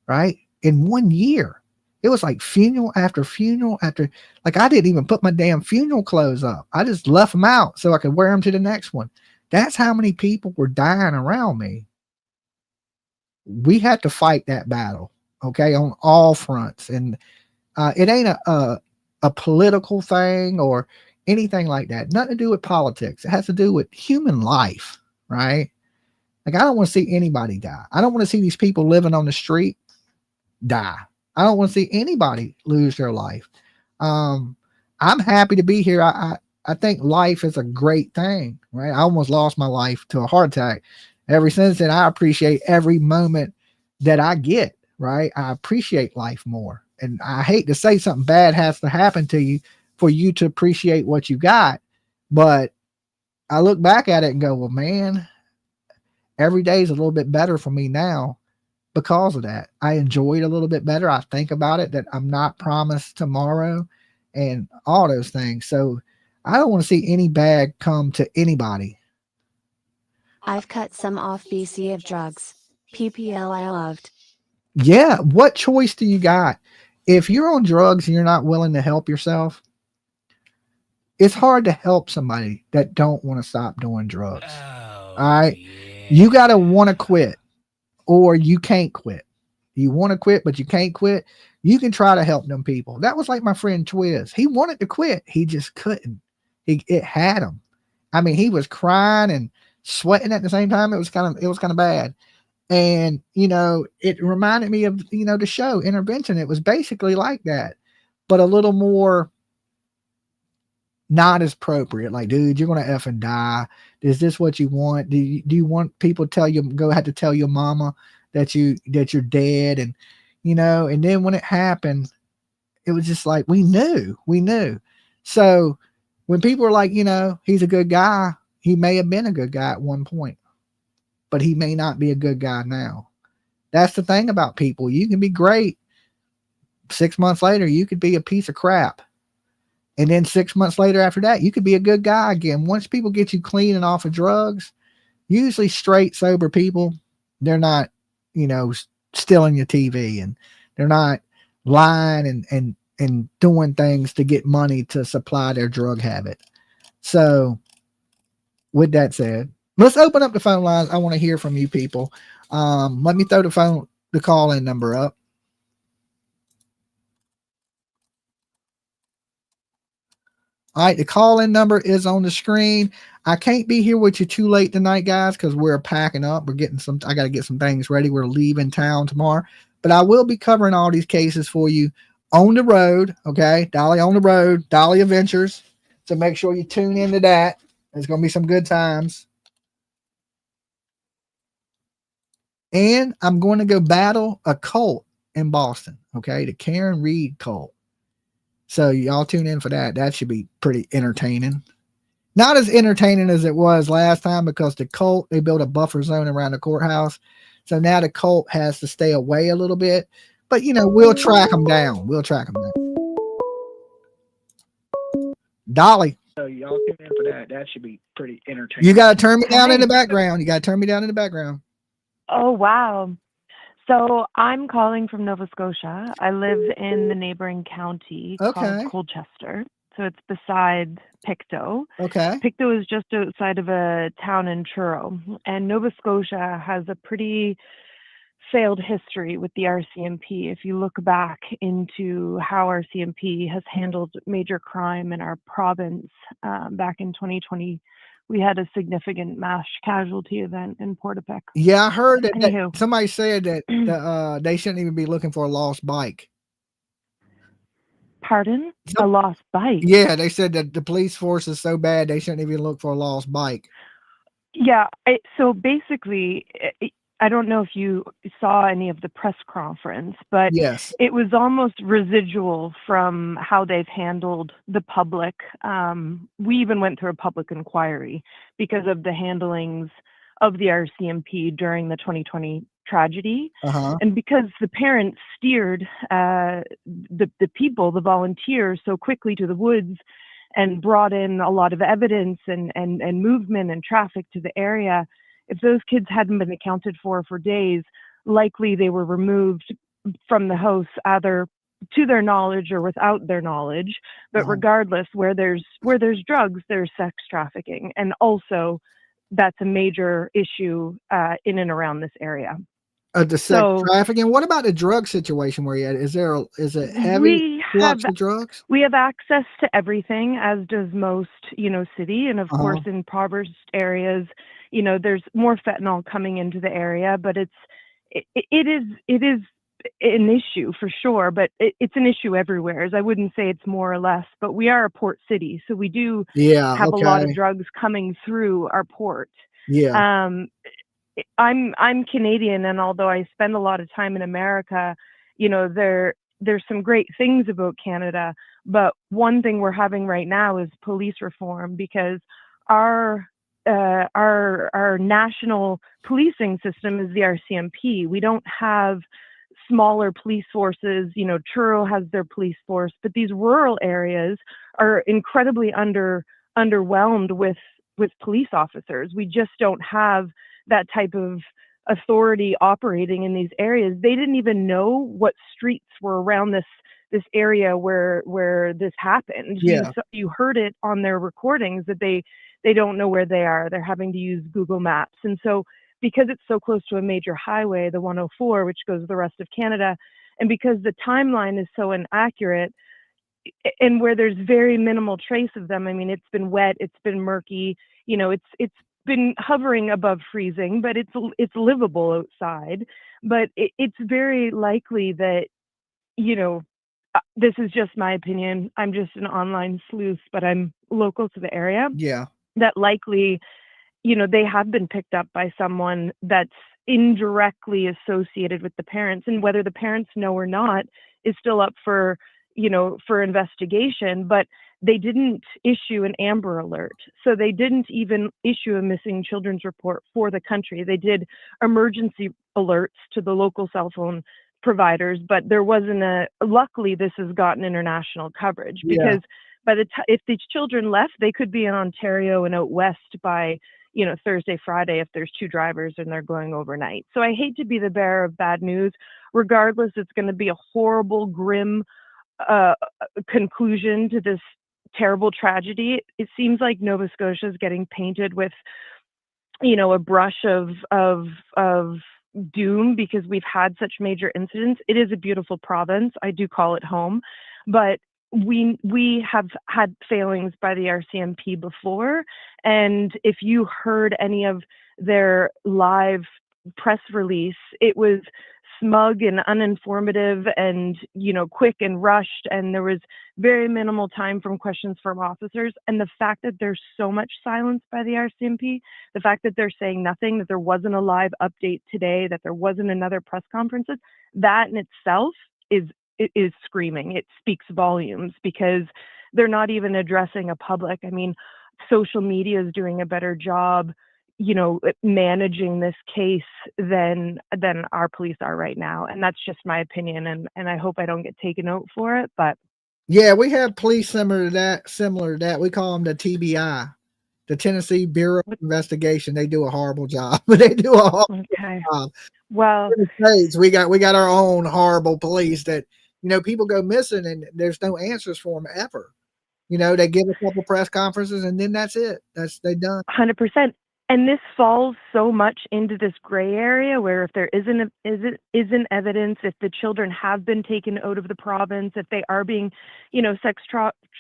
right? In 1 year. It was like funeral after funeral after, like I didn't even put my damn funeral clothes up. I just left them out so I could wear them to the next one. That's how many people were dying around me. We had to fight that battle, okay, on all fronts. And it ain't a political thing or anything like that. Nothing to do with politics. It has to do with human life, right? Like, I don't want to see anybody die. I don't want to see these people living on the street die. I don't want to see anybody lose their life. I'm happy to be here. I think life is a great thing, right? I almost lost my life to a heart attack. Ever since then, I appreciate every moment that I get, right? I appreciate life more. And I hate to say something bad has to happen to you for you to appreciate what you got. But I look back at it and go, well, man, every day is a little bit better for me now because of that. I enjoy it a little bit better. I think about it that I'm not promised tomorrow and all those things. So I don't want to see any bad come to anybody.
I've cut some off BC of drugs. PPL I loved.
Yeah. What choice do you got? If you're on drugs and you're not willing to help yourself, it's hard to help somebody that don't want to stop doing drugs. All right. You got to want to quit or you can't quit. You want to quit, but you can't quit. You can try to help them people. That was like my friend Twiz. He wanted to quit. He just couldn't. It had him. I mean, he was crying and sweating at the same time. It was kind of bad. And, you know, it reminded me of, you know, the show Intervention. It was basically like that, but a little more not as appropriate. Like, dude, you're going to effing die. Is this what you want? Do you want people to have to tell your mama that you're dead? And, you know, and then when it happened, it was just like, we knew. So when people are like, you know, he's a good guy, he may have been a good guy at one point, but he may not be a good guy now. That's the thing about people. You can be great. 6 months later, you could be a piece of crap. And then 6 months later after that, you could be a good guy again. Once people get you clean and off of drugs, usually straight, sober people, they're not, you know, stealing your TV and they're not lying and doing things to get money to supply their drug habit. So with that said, let's open up the phone lines. I want to hear from you people. Let me throw the call-in number up. All right, the call-in number is on the screen. I can't be here with you too late tonight, guys, because we're packing up. I got to get some things ready. We're leaving town tomorrow. But I will be covering all these cases for you on the road, okay? Dolly on the road, Dolly Adventures. So make sure you tune into that. There's going to be some good times. And I'm going to go battle a cult in Boston, okay? The Karen Reed cult. So y'all tune in for that. That should be pretty entertaining. Not as entertaining as it was last time because the cult, they built a buffer zone around the courthouse. So now the cult has to stay away a little bit. But, you know, we'll track them down. Dolly. So y'all tune in for that. That should be pretty entertaining. You got to turn me down in the background.
Oh, wow. So I'm calling from Nova Scotia. I live in the neighboring county called Colchester. So it's beside Pictou.
Okay.
Pictou is just outside of a town in Truro. And Nova Scotia has a pretty failed history with the RCMP. If you look back into how RCMP has handled major crime in our province, back in 2020, we had a significant mass casualty event in Portapique.
Yeah, I heard that somebody said that they shouldn't even be looking for a lost bike.
Pardon? A lost bike?
Yeah, they said that the police force is so bad they shouldn't even look for a lost bike.
Yeah, so basically, I don't know if you saw any of the press conference, but
yes,
it was almost residual from how they've handled the public. We even went through a public inquiry because of the handlings of the RCMP during the 2020 tragedy. And because the parents steered the people, the volunteers, so quickly to the woods and brought in a lot of evidence and movement and traffic to the area, if those kids hadn't been accounted for days, likely they were removed from the house either to their knowledge or without their knowledge. But regardless, where there's drugs, there's sex trafficking. And also that's a major issue in and around this area.
The sex trafficking. What about the drug situation where you're at? Is it heavy flux of drugs?
We have access to everything, as does most, city. And of course, in impoverished areas, there's more fentanyl coming into the area, but it is an issue for sure, but it's an issue everywhere. As I wouldn't say it's more or less, but we are a port city, so we do have a lot of drugs coming through our port.
Yeah.
I'm Canadian, and although I spend a lot of time in America, there's some great things about Canada, but one thing we're having right now is police reform, because our our national policing system is the RCMP. We don't have smaller police forces. You know, Truro has their police force, but these rural areas are incredibly underwhelmed with police officers. We just don't have that type of authority operating in these areas. They didn't even know what streets were around this area where this happened.
Yeah.
You heard it on their recordings that they don't know where they are. They're having to use Google Maps. And so because it's so close to a major highway, the 104, which goes to the rest of Canada, and because the timeline is so inaccurate, and where there's very minimal trace of them, I mean, it's been wet, it's been murky, you know, it's been hovering above freezing, but it's livable outside. But it's very likely that, you know, this is just my opinion. I'm just an online sleuth, but I'm local to the area.
Yeah.
That likely, you know, they have been picked up by someone that's indirectly associated with the parents, and whether the parents know or not is still up for, you know, for investigation. But they didn't issue an Amber Alert, so they didn't even issue a missing children's report for the country. They did emergency alerts to the local cell phone providers, but there wasn't luckily this has gotten international coverage, because by the time, if these children left, they could be in Ontario and out west by, you know, Thursday, Friday, if there's 2 drivers and they're going overnight. So I hate to be the bearer of bad news. Regardless, it's going to be a horrible, grim conclusion to this terrible tragedy. It seems like Nova Scotia is getting painted with, you know, a brush of doom because we've had such major incidents. It is a beautiful province. I do call it home, but we have had failings by the RCMP before, and if you heard any of their live press release, it was smug and uninformative and, you know, quick and rushed, and there was very minimal time from questions from officers. And the fact that there's so much silence by the RCMP, the fact that they're saying nothing, that there wasn't a live update today, that there wasn't another press conferences, that in itself is screaming. It speaks volumes, because they're not even addressing a public. I mean, social media is doing a better job, you know, managing this case than our police are right now. And that's just my opinion. And I hope I don't get taken out for it, but
yeah, we have police similar to that. We call them the TBI, the Tennessee Bureau of Investigation. They do a horrible job, but they do a horrible job.
Well,
in the States, we got our own horrible police that, you know, people go missing and there's no answers for them ever. You know, they give a couple press conferences and then that's it. They done.
100%. And this falls so much into this gray area where if there isn't evidence, if the children have been taken out of the province, if they are being, you know, sex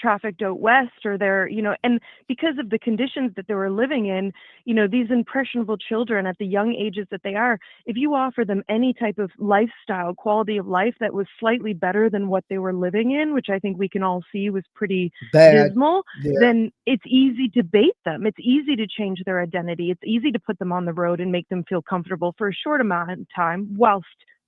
trafficked out west, or they're, you know, and because of the conditions that they were living in, you know, these impressionable children at the young ages that they are, if you offer them any type of lifestyle, quality of life that was slightly better than what they were living in, which I think we can all see was pretty dismal, then it's easy to bait them. It's easy to change their identity. It's easy to put them on the road and make them feel comfortable for a short amount of time whilst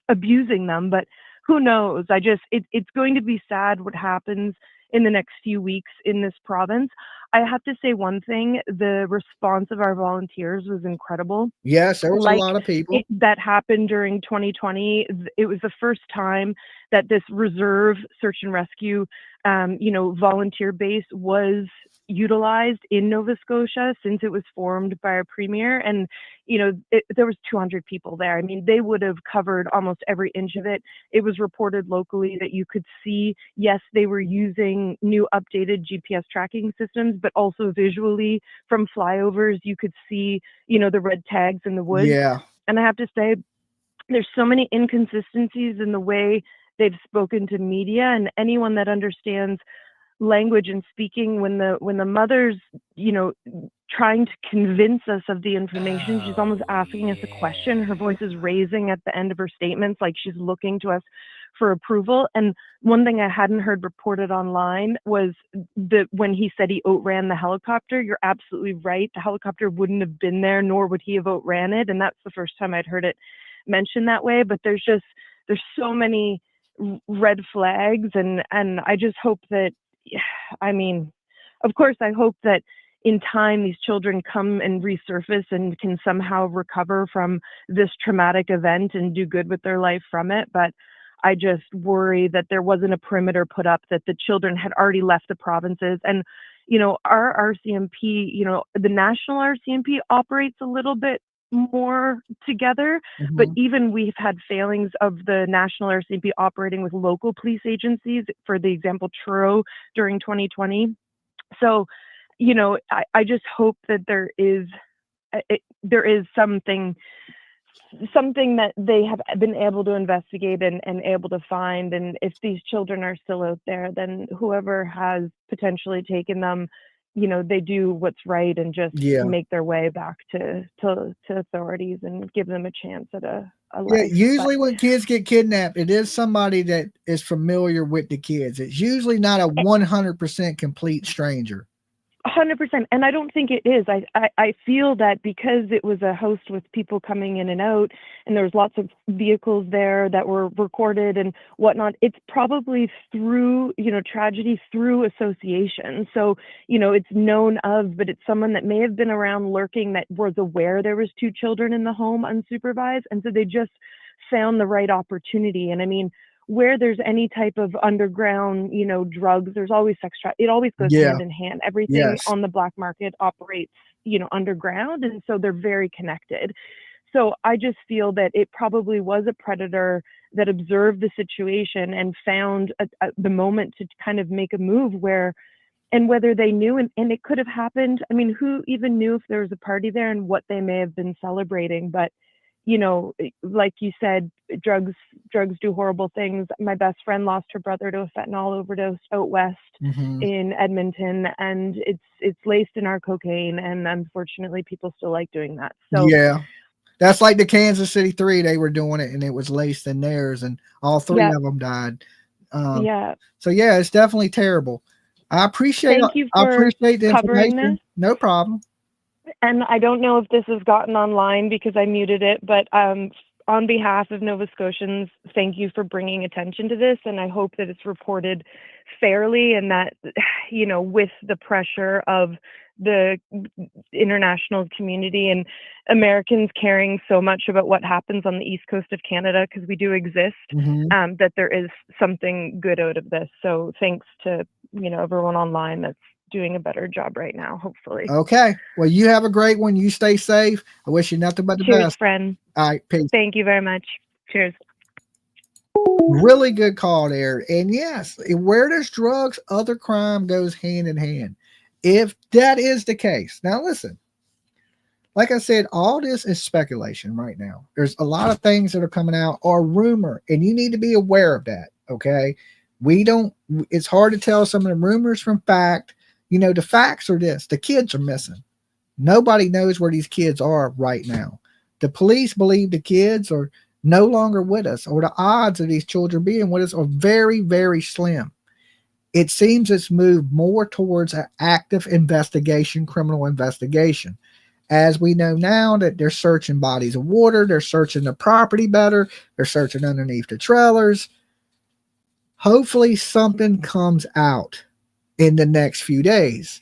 abusing them. But who knows? It's going to be sad what happens in the next few weeks in this province. I have to say one thing, the response of our volunteers was incredible.
Yes, there was a lot of people.
That happened during 2020. It was the first time that this reserve search and rescue, you know, volunteer base was utilized in Nova Scotia since it was formed by our premier. And, you know, there was 200 people there. I mean, they would have covered almost every inch of it. It was reported locally that you could see, yes, they were using new updated GPS tracking systems, but also visually from flyovers, you could see, you know, the red tags in the woods.
Yeah.
And I have to say, there's so many inconsistencies in the way they've spoken to media, and anyone that understands language and speaking, when the mother's, you know, trying to convince us of the information, she's almost asking us a question. Her voice is raising at the end of her statements, like she's looking to us for approval. And one thing I hadn't heard reported online was when he said he outran the helicopter. You're absolutely right. The helicopter wouldn't have been there, nor would he have outran it. And that's the first time I'd heard it mentioned that way. But there's so many red flags, and I just hope that, I mean, of course, I hope that in time these children come and resurface and can somehow recover from this traumatic event and do good with their life from it. But I just worry that there wasn't a perimeter put up, that the children had already left the provinces. And, our RCMP, the national RCMP operates a little bit more together, but even we've had failings of the national RCMP operating with local police agencies, for the example, Truro during 2020. So, I just hope that there is something that they have been able to investigate and able to find. And if these children are still out there, then whoever has potentially taken them, they do what's right and just make their way back to authorities and give them a chance at a life.
Usually when kids get kidnapped, it is somebody that is familiar with the kids. It's usually not a 100% complete stranger.
100%. And I don't think it is. I feel that because it was a house with people coming in and out, and there was lots of vehicles there that were recorded and whatnot, it's probably through, tragedy through association. So, it's known of, but it's someone that may have been around lurking, that was aware there was 2 children in the home unsupervised. And so they just found the right opportunity. And I mean, where there's any type of underground, drugs, there's always sex trafficking. It always goes hand in hand. Everything on the black market operates, underground. And so they're very connected. So I just feel that it probably was a predator that observed the situation and found the moment to kind of make a move and whether they knew, and it could have happened. I mean, who even knew if there was a party there and what they may have been celebrating? But like you said, drugs do horrible things. My best friend lost her brother to a fentanyl overdose out west in Edmonton, and it's laced in our cocaine, and unfortunately people still like doing that. So
that's like the Kansas City 3. They were doing it and it was laced in theirs, and all 3 of them died. So it's definitely terrible. I appreciate the information.
This.
No problem.
And I don't know if this has gotten online because I muted it, but on behalf of Nova Scotians, thank you for bringing attention to this. And I hope that it's reported fairly, and that, with the pressure of the international community and Americans caring so much about what happens on the East Coast of Canada, because we do exist, that there is something good out of this. So thanks to, everyone online that's doing a better job right now, hopefully.
Okay. Well, you have a great one. You stay safe. I wish you nothing but the best.
Friend.
All right. Peace.
Thank you very much. Cheers.
Really good call there. And yes, where there's drugs, other crime goes hand in hand. If that is the case. Now listen, like I said, all this is speculation right now. There's a lot of things that are coming out or rumor, and you need to be aware of that. Okay. It's hard to tell some of the rumors from fact. The facts are this: the kids are missing. Nobody knows where these kids are right now. The police believe the kids are no longer with us, or the odds of these children being with us are very, very slim. It seems it's moved more towards an active investigation, criminal investigation. As we know now that they're searching bodies of water, they're searching the property better, they're searching underneath the trailers. Hopefully something comes out in the next few days.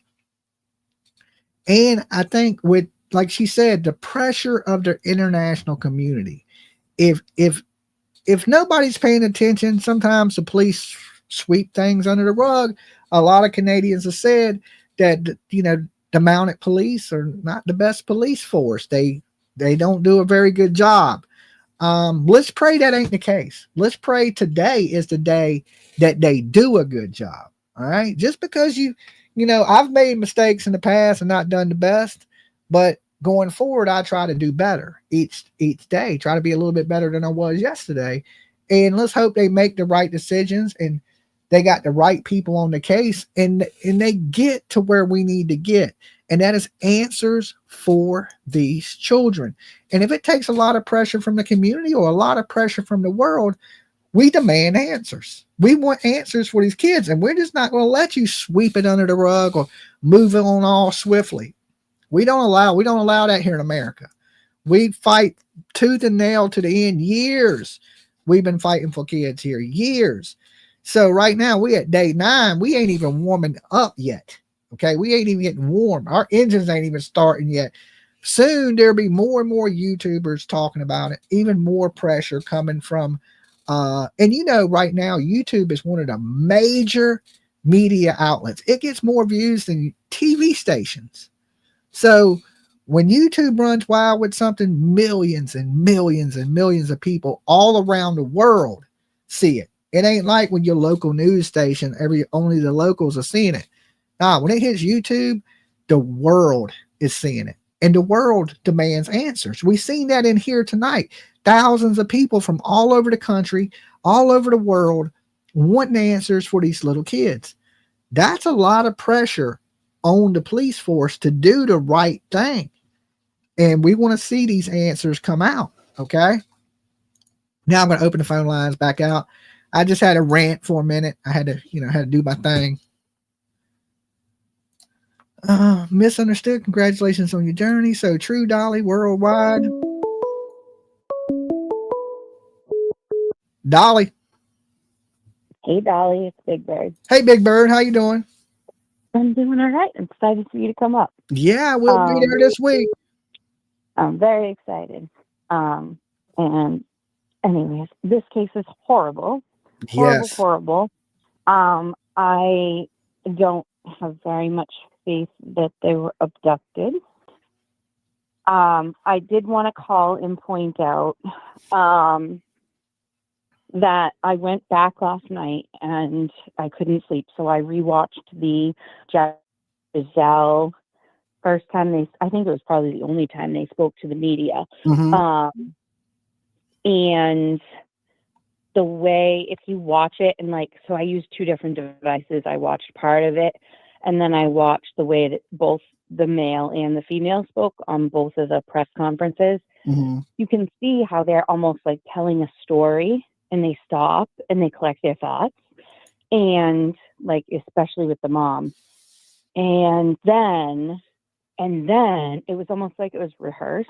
And I think with, like she said, the pressure of the international community, if nobody's paying attention, sometimes the police sweep things under the rug. A lot of Canadians have said that, the mounted police are not the best police force. They don't do a very good job. Let's pray that ain't the case. Let's pray today is the day that they do a good job. All right. Just because I've made mistakes in the past and not done the best, but going forward, I try to do better each day, try to be a little bit better than I was yesterday. And let's hope they make the right decisions and they got the right people on the case, and they get to where we need to get. And that is answers for these children. And if it takes a lot of pressure from the community or a lot of pressure from the world, we demand answers. We want answers for these kids, and we're just not going to let you sweep it under the rug or move it on all swiftly. We don't allow that here in America. We fight tooth and nail to the end. Years we've been fighting for kids here. Years. So right now we at day 9. We ain't even warming up yet. Okay, we ain't even getting warm. Our engines ain't even starting yet. Soon there'll be more and more YouTubers talking about it, even more pressure coming from and you know, right now YouTube is one of the major media outlets. It gets more views than TV stations. So when YouTube runs wild with something, millions and millions and millions of people all around the world see it. It ain't like when your local news station, only the locals are seeing it. Nah, when it hits YouTube, the world is seeing it. And the world demands answers. We've seen that in here tonight. Thousands of people from all over the country, all over the world, wanting answers for these little kids. That's a lot of pressure on the police force to do the right thing. And we want to see these answers come out. Okay. Now I'm going to open the phone lines back out. I just had a rant for a minute. I had to do my thing. Misunderstood. Congratulations on your journey. So true, Dolly, worldwide. Dolly.
Hey, Dolly, it's Big Bird.
Hey, Big Bird. How you doing?
I'm doing all right. I'm excited for you to come up.
Yeah, we'll be there this week.
I'm very excited. And anyways, this case is horrible.
Yes.
Horrible. I don't have very much faith that they were abducted. I did want to call and point out that I went back last night and I couldn't sleep, so I rewatched the Giselle first time I think it was probably the only time they spoke to the media.
Mm-hmm.
And the way, if you watch it, and so I used two different devices. I watched part of it, and then I watched the way that both the male and the female spoke on both of the press conferences.
Mm-hmm.
You can see how they're almost like telling a story, and they stop and they collect their thoughts, and especially with the mom. And then it was almost like it was rehearsed.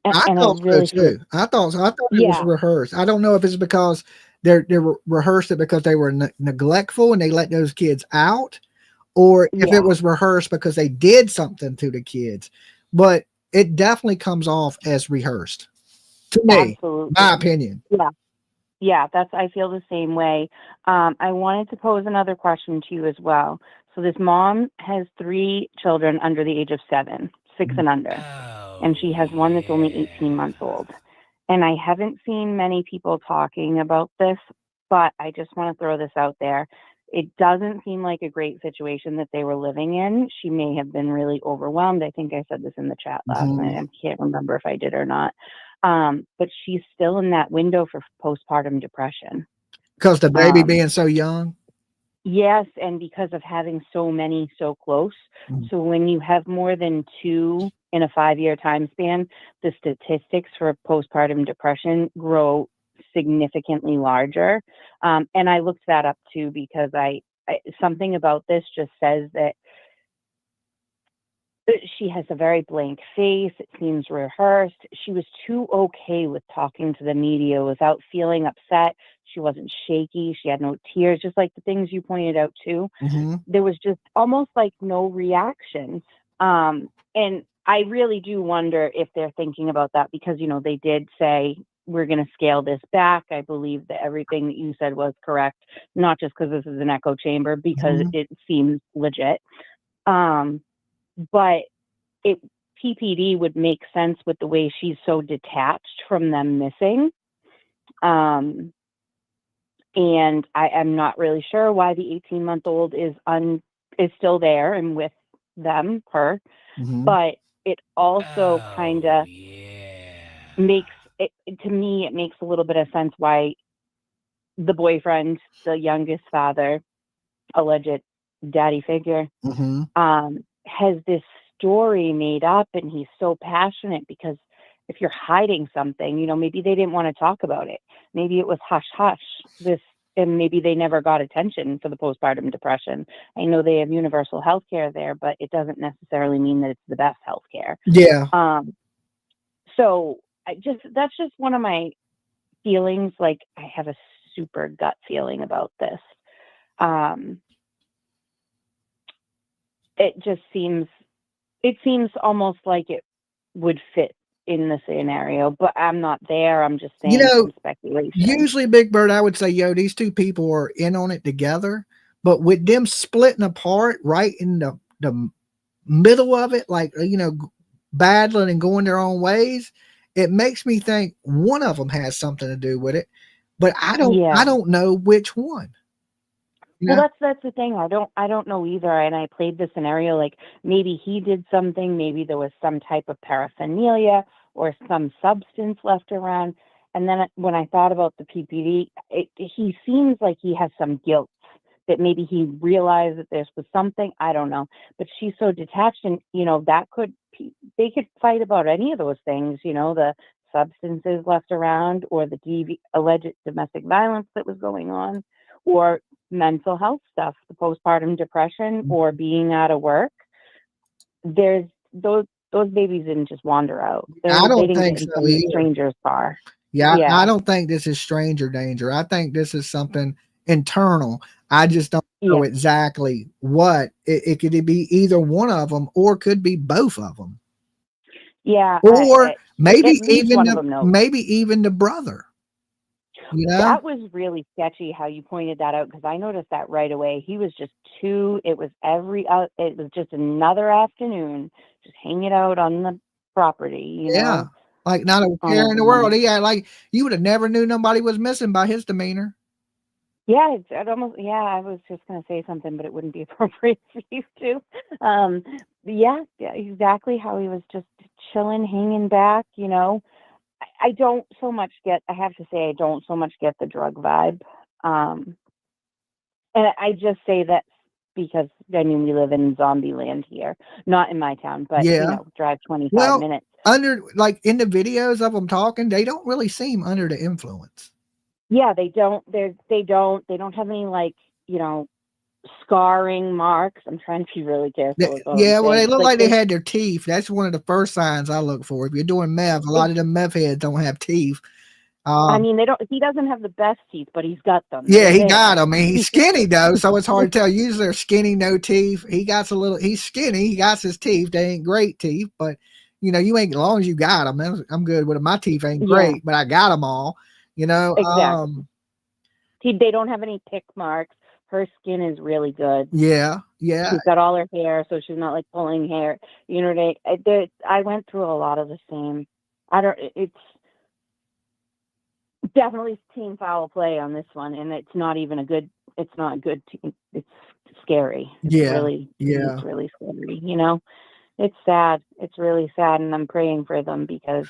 I thought so too. I thought it was rehearsed. I don't know if it's because they rehearsed it because they were neglectful and they let those kids out, or if it was rehearsed because they did something to the kids. But it definitely comes off as rehearsed to me.
Absolutely.
My opinion.
Yeah, I feel the same way. I wanted to pose another question to you as well. So this mom has 3 children under the age of 7, 6 and under. And she has one that's only 18 months old. And I haven't seen many people talking about this, but I just want to throw this out there. It doesn't seem like a great situation that they were living in. She may have been really overwhelmed. I think I said this in the chat last night. I can't remember if I did or not. But she's still in that window for postpartum depression.
Because the baby being so young?
Yes, and because of having so many so close. So when you have more than 2 in a 5-year time span, the statistics for postpartum depression grow significantly larger. And I looked that up too, because I something about this just says that she has a very blank face. It seems rehearsed. She was too okay with talking to the media without feeling upset. She wasn't shaky. She had no tears, just like the things you pointed out too.
Mm-hmm.
There was just almost like no reaction. And I really do wonder if they're thinking about that because, they did say, we're going to scale this back. I believe that everything that you said was correct, not just because this is an echo chamber, because it seems legit. But PPD would make sense with the way she's so detached from them missing. And I am not really sure why the 18-month-old is still there and with them, but it also kind of makes it, to me, it makes a little bit of sense why the boyfriend, the youngest father, alleged daddy figure, has this story made up, and he's so passionate because if you're hiding something, maybe they didn't want to talk about it. Maybe it was hush hush. And maybe they never got attention for the postpartum depression. I know they have universal health care there, but it doesn't necessarily mean that it's the best health care.
Yeah.
So that's just one of my feelings. I have a super gut feeling about this. it just seems almost like it would fit in the scenario, but I'm not there. I'm just saying some speculation.
Usually, Big Bird, I would say, these two people are in on it together, but with them splitting apart right in the middle of it, like, battling and going their own ways, it makes me think one of them has something to do with it, but I don't know which one.
Well, that's the thing. I don't know either. And I played the scenario like maybe he did something, maybe there was some type of paraphernalia or some substance left around. And then when I thought about the PPD, he seems like he has some guilt that maybe he realized that this was something. I don't know. But she's so detached, and they could fight about any of those things. The substances left around, or the alleged domestic violence that was going on, or mental health stuff, the postpartum depression, or being out of work. There's those babies didn't just wander out.
I don't
they didn't
think
get in
so
some
either.
stranger's car.
Yeah, I don't think this is stranger danger. I think this is something internal. I just don't know exactly what. It could be either one of them, or could be both of them.
Yeah,
or maybe
one of them knows.
maybe even the brother.
That was really sketchy how you pointed that out, because I noticed that right away. He was just it was it was just another afternoon just hanging out on the property,
Yeah, like not a care in the world. He had, like, you would have never knew nobody was missing by his demeanor.
Yeah, it almost. Yeah, I was just gonna say something, but it wouldn't be appropriate for you to. Yeah, exactly how he was just chilling, hanging back. I don't so much get. I have to say, I don't so much get the drug vibe. And I just say that because we live in zombie land here, not in my town, but drive 25 minutes.
Under, like, in the videos of them talking, they don't really seem under the influence.
Yeah, they don't. They don't have any, like, scarring marks. I'm trying to be really careful.
They look like they had their teeth. That's one of the first signs I look for. If you're doing meth, a lot of them meth heads don't have teeth.
They don't. He doesn't have the best teeth, but he's got them.
Yeah, he got them. And he's skinny though, so it's hard to tell. Usually they're skinny, no teeth. He's skinny. He got his teeth. They ain't great teeth, but you ain't, as long as you got them. I'm good with them. My teeth ain't great, but I got them all.
Exactly. They don't have any pick marks. Her skin is really good.
Yeah.
She's got all her hair, so she's not like pulling hair. I went through a lot of the same. It's definitely team foul play on this one, and it's not even a good. It's not a good team. It's scary. It's really scary. It's sad. It's really sad, and I'm praying for them, because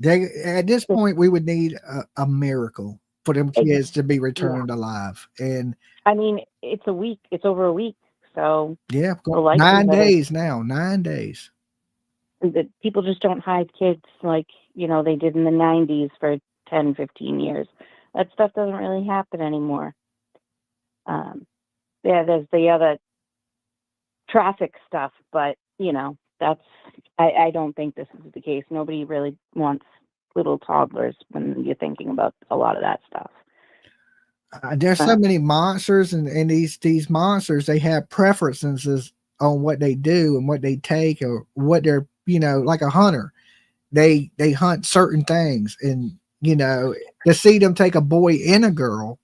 at this point we would need a miracle for them kids to be returned alive. And
it's a week. It's over a week. So
9 days now. 9 days.
The people just don't hide kids like they did in the 90s for 10, 15 years. That stuff doesn't really happen anymore. There's the other traffic stuff, but that's. I don't think this is the case. Nobody really wants little toddlers when you're thinking about a lot of that stuff.
There's so many monsters, and these monsters, they have preferences on what they do and what they take, or what they're, like a hunter. They hunt certain things, and to see them take a boy and a girl,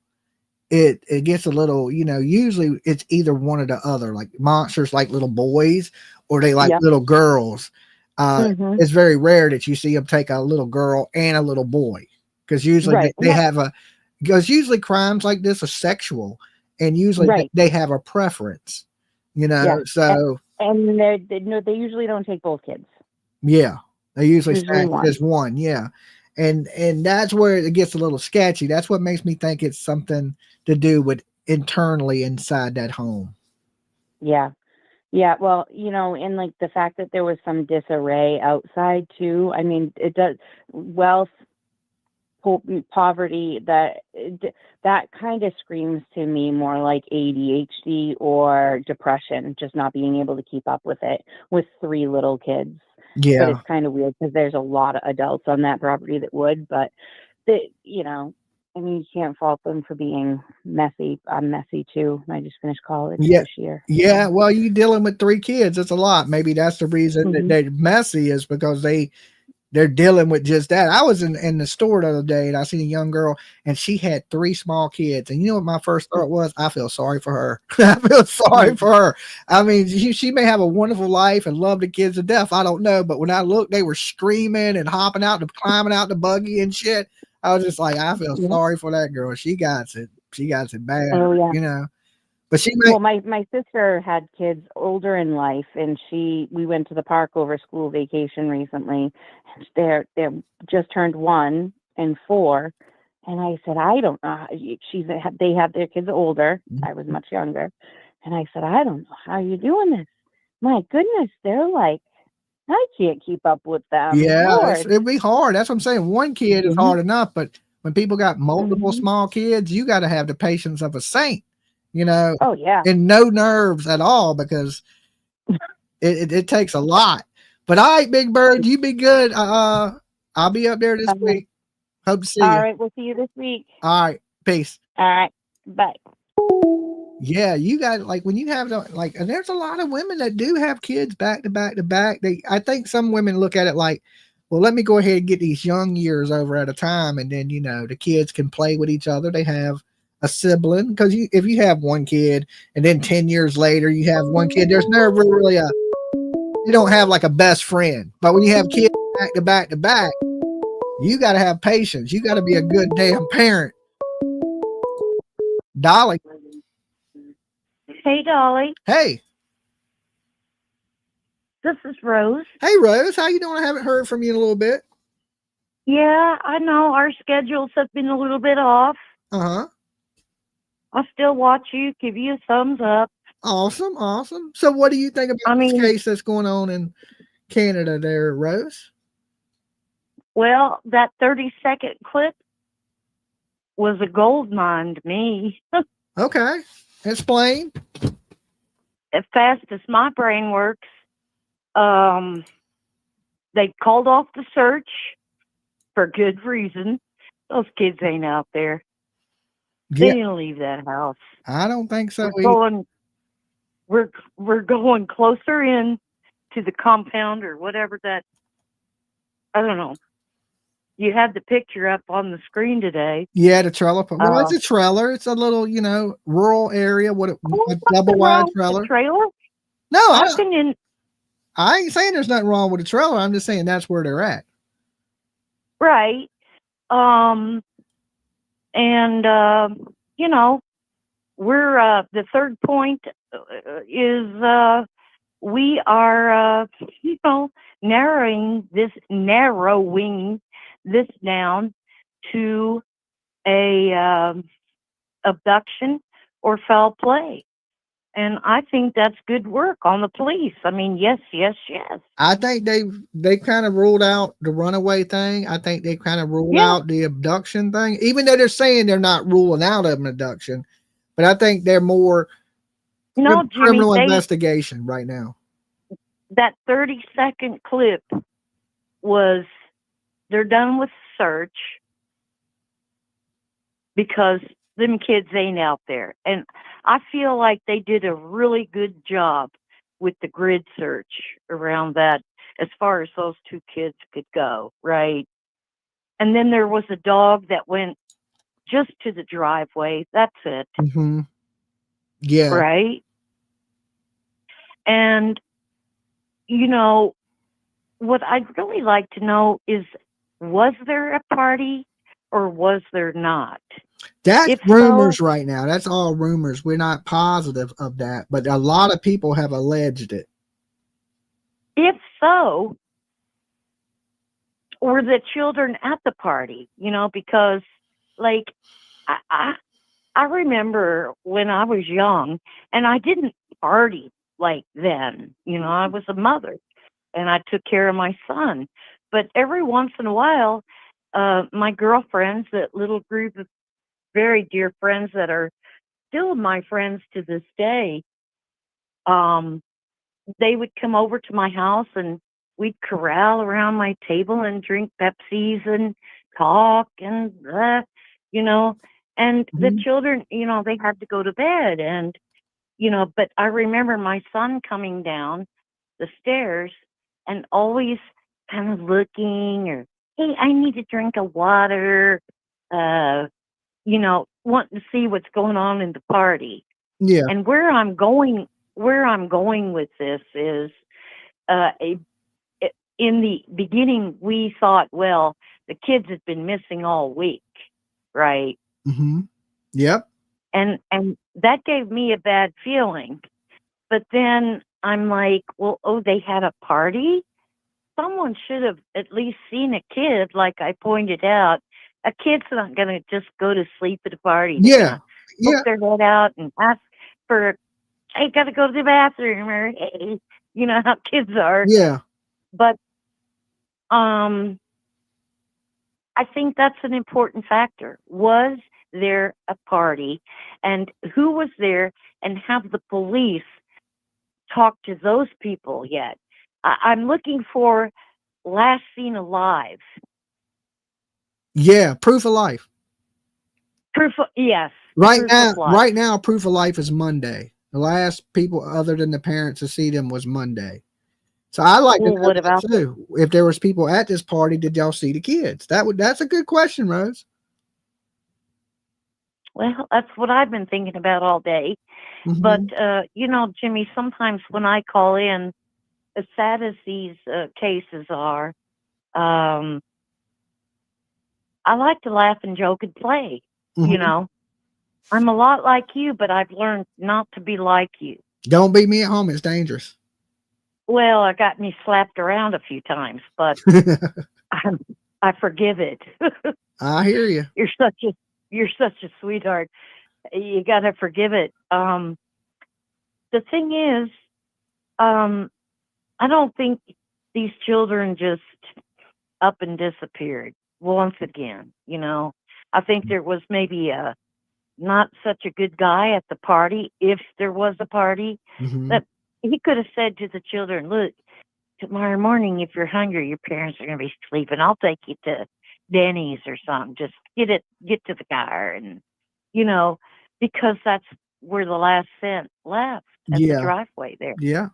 it gets a little, usually it's either one or the other. Like monsters like little boys, or they like little girls. It's very rare that you see them take a little girl and a little boy, because usually they have because usually crimes like this are sexual, and usually they have a preference, so.
And they usually don't take both kids.
Yeah, they usually say just one. Yeah. And that's where it gets a little sketchy. That's what makes me think it's something to do with internally inside that home.
Yeah. Yeah. Well, and like the fact that there was some disarray outside too. It does wealth, poverty, that kind of screams to me more like ADHD or depression, just not being able to keep up with it with 3 little kids.
Yeah.
But it's kind of weird because there's a lot of adults on that property that would, but I mean, you can't fault them for being messy. I'm messy too. I just finished college
Yeah.
this year.
Yeah, well, you dealing with 3 kids. It's a lot. Maybe that's the reason that
Mhm.
they're messy, is because they're dealing with just that. I was in the store the other day and I seen a young girl and she had 3 small kids. And you know what my first thought was? I feel sorry for her. I feel sorry for her. I mean, she may have a wonderful life and love the kids to death. I don't know. But when I looked, they were screaming and hopping out and climbing out the buggy and shit. I was just like, I feel
Yeah.
sorry for that girl. She got it. She got it bad,
Oh yeah.
you know. But she may,
Well, my sister had kids older in life, and we went to the park over school vacation recently. They're just turned 1 and 4, and I said, I don't know. They have their kids older. I was much younger, and I said, I don't know how you're doing this. My goodness, they're like, I can't keep up with them.
yeah,
Lord.
it'd be hard. That's what I'm saying. 1 kid is
Mhm.
hard enough, but when people got multiple
Mhm.
small kids, you got to have the patience of a saint, you know,
Oh yeah.
and no nerves at all, because it takes a lot. But all right, Big Bird, you be good. I'll be up there this week. Hope to see
All
you.
right, we'll see you this week.
All right, peace.
All right, bye.
Yeah, you got, like, when you have and there's a lot of women that do have kids back to back to back. I think some women look at it like, well, let me go ahead and get these young years over at a time, and then the kids can play with each other. They have a sibling, because if you have 1 kid and then 10 years later you have 1 kid, there's never really you don't have like a best friend. But when you have kids back to back to back, you got to have patience. You got to be a good damn parent. Dolly,
Hey, Dolly.
hey.
This is Rose.
Hey, Rose, how you doing? I haven't heard from you in a little bit.
Yeah, I know our schedules have been a little bit off.
Uh-huh.
I'll still watch you, give you a thumbs up.
Awesome, awesome. So what do you think about this
mean,
case that's going on in Canada there, Rose?
well, that 30-second clip was a gold mine to me.
Okay. Explain.
As fast as my brain works, they called off the search for good reason. Those kids ain't out there. They
Yeah,
didn't leave that house.
I don't think so.
We're going closer in to the compound or whatever that, I don't know. You had the picture up on the screen today.
Yeah, the trailer. Well, it's a trailer. It's a little, rural area with a double wide trailer.
Trailer?
No,
I
ain't saying there's nothing wrong with the trailer. I'm just saying that's where they're at.
right. We're the third point is we are narrowing this down to a abduction or foul play. And I think that's good work on the police. I mean, yes.
I think they kind of ruled out the runaway thing. I think they kind of ruled out the abduction thing, even though they're saying they're not ruling out of an abduction. But I think they're more criminal investigation right now.
That 30-second clip was, they're done with search because them kids ain't out there. And I feel like they did a really good job with the grid search around that as far as those 2 kids could go, right? And then there was a dog that went just to the driveway. That's it.
Mm-hmm. Yeah.
Right? And, what I'd really like to know is, was there a party or was there not?
That's rumors right now. That's all rumors. We're not positive of that, but a lot of people have alleged it.
If so, were the children at the party? Because like I remember when I was young, and I didn't party like then. I was a mother, and I took care of my son. But every once in a while, my girlfriends, that little group of very dear friends that are still my friends to this day, they would come over to my house and we'd corral around my table and drink Pepsis and talk and you know, and the
Mhm.
children, they had to go to bed. And, but I remember my son coming down the stairs and always kind of looking, or, hey, I need a drink of water, wanting to see what's going on in the party.
Yeah.
And where I'm going with this is, in the beginning, we thought, well, the kids had been missing all week, right?
Mm-hmm. Yep.
And that gave me a bad feeling. But then I'm like, well, oh, they had a party? Someone should have at least seen a kid, like I pointed out. A kid's not going to just go to sleep at a party. They're
Yeah.
going to
Yeah.
poke their head out and ask for, hey, got to go to the bathroom, or, hey, you know how kids are.
Yeah.
But I think that's an important factor. Was there a party, and who was there, and have the police talked to those people yet? I'm looking for last seen alive.
Yeah. Proof of life.
Yes.
Right
proof
now,
of life.
right now, proof of life is Monday. The last people other than the parents to see them was Monday. So I like to
Well,
know
what
that
about
too. If there was people at this party, did y'all see the kids? That's a good question, Rose.
Well, that's what I've been thinking about all day.
Mhm.
But Jimmy, sometimes when I call in, as sad as these cases are, I like to laugh and joke and play.
Mhm.
I'm a lot like you, but I've learned not to be like you.
Don't beat me at home. It's dangerous.
Well, I got me slapped around a few times, but I forgive it.
I hear you.
You're such a sweetheart. You got to forgive it. The thing is, I don't think these children just up and disappeared once again. I think there was maybe a not such a good guy at the party, if there was a party,
Mhm.
that he could have said to the children, look, tomorrow morning, if you're hungry, your parents are going to be sleeping. I'll take you to Denny's or something. Just get to the car. And, because that's where the last cent left, at the
Yeah.
driveway there.
Yeah.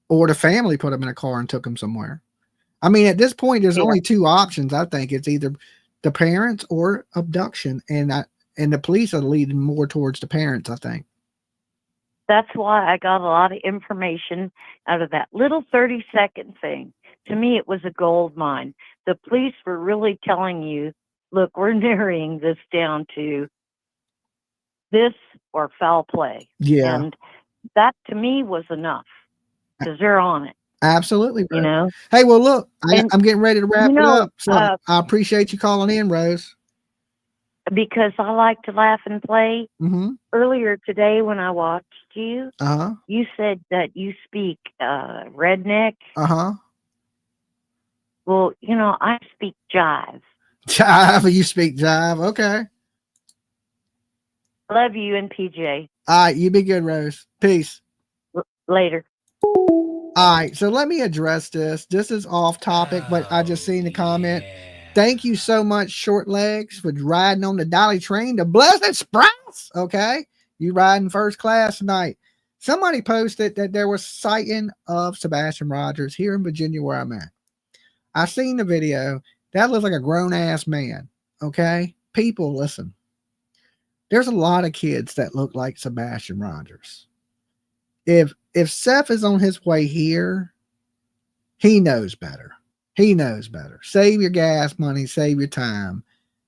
Or the family put them in a car and took them somewhere. I mean, at this point, there's
Yeah.
only two options. I think it's either the parents or abduction, and the police are leading more towards the parents, I think.
That's why I got a lot of information out of that little 30-second thing. To me, it was a gold mine. The police were really telling you, look, we're narrowing this down to this or foul play.
Yeah.
And that, to me, was enough, because they're on it.
Absolutely, Rose.
You know?
Hey, well, look,
And,
I'm getting ready to wrap it up. So
uh,
I appreciate you calling in, Rose.
because I like to laugh and play.
Mm-hmm.
Earlier today when I watched you,
Uh-huh.
you said that you speak redneck.
Uh-huh.
Well, I speak jive.
Jive, you speak jive. Okay.
Love you and PJ.
All right, you be good, Rose. Peace.
Later.
All right, so let me address this. This is off topic, but I just seen the comment. Thank you so much, Short Legs, for riding on the Dolly train to Blessed Express. Okay, you riding first class tonight. Somebody posted that there was sighting of Sebastian Rogers here in Virginia, where I'm at. I seen the video. That looks like a grown ass man. Okay, people, listen. There's a lot of kids that look like Sebastian Rogers. If Seth is on his way here, he knows better. He knows better. Save your gas money, save your time.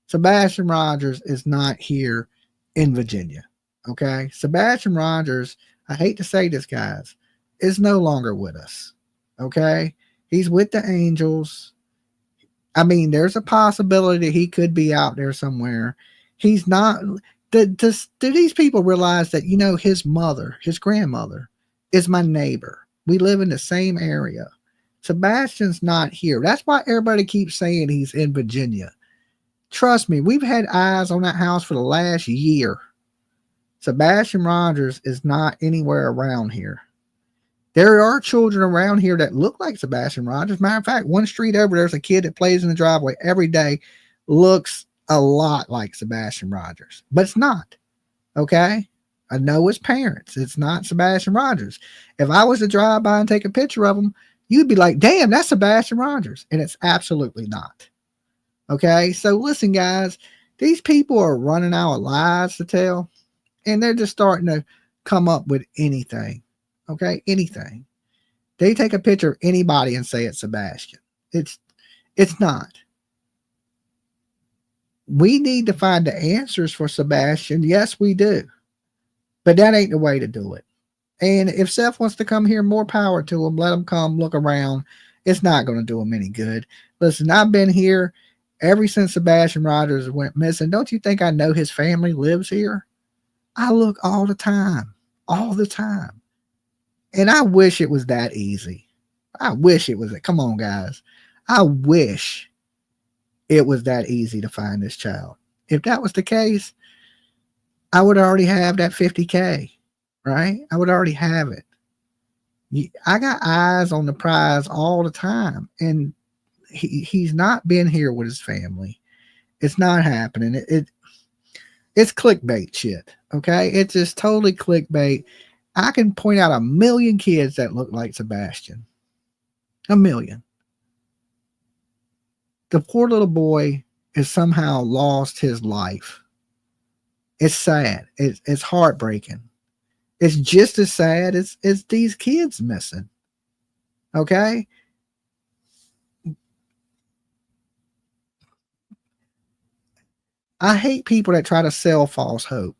Sebastian Rogers is not here in Virginia. Okay? Sebastian Rogers, I hate to say this, guys, is no longer with us. Okay? He's with the Angels. I mean, there's a possibility he could be out there somewhere. He's not. Do these people realize that, his mother, his grandmother, is my neighbor? We live in the same area. Sebastian's not here. That's why everybody keeps saying he's in Virginia. Trust me, we've had eyes on that house for the last year. Sebastian Rogers is not anywhere around here. There are children around here that look like Sebastian Rogers. Matter of fact, one street over, there's a kid that plays in the driveway every day, looks a lot like Sebastian Rogers, but it's not. Okay. I know his parents. It's not Sebastian Rogers. If I was to drive by and take a picture of him, you'd be like, damn, that's Sebastian Rogers. And it's absolutely not. Okay. So listen, guys, these people are running out of lies to tell, and they're just starting to come up with anything. Okay. Anything. They take a picture of anybody and say it's Sebastian. It's not. We need to find the answers for Sebastian. Yes, we do. But that ain't the way to do it. And if Seth wants to come here, more power to him. Let him come look around. It's not going to do him any good. Listen, I've been here ever since Sebastian Rogers went missing. Don't you think I know his family lives here? I look all the time. All the time. And I wish it was that easy. I wish it was. Come on, guys. I wish it was that easy to find this child. If that was the case, I would already have that 50K, right? I would already have it. I got eyes on the prize all the time, and he's not been here with his family. It's not happening. It's clickbait shit, okay? It's just totally clickbait. I can point out 1 million kids that look like Sebastian. 1 million. The poor little boy has somehow lost his life. It's sad. It's heartbreaking. It's just as sad as these kids missing. Okay? I hate people that try to sell false hope.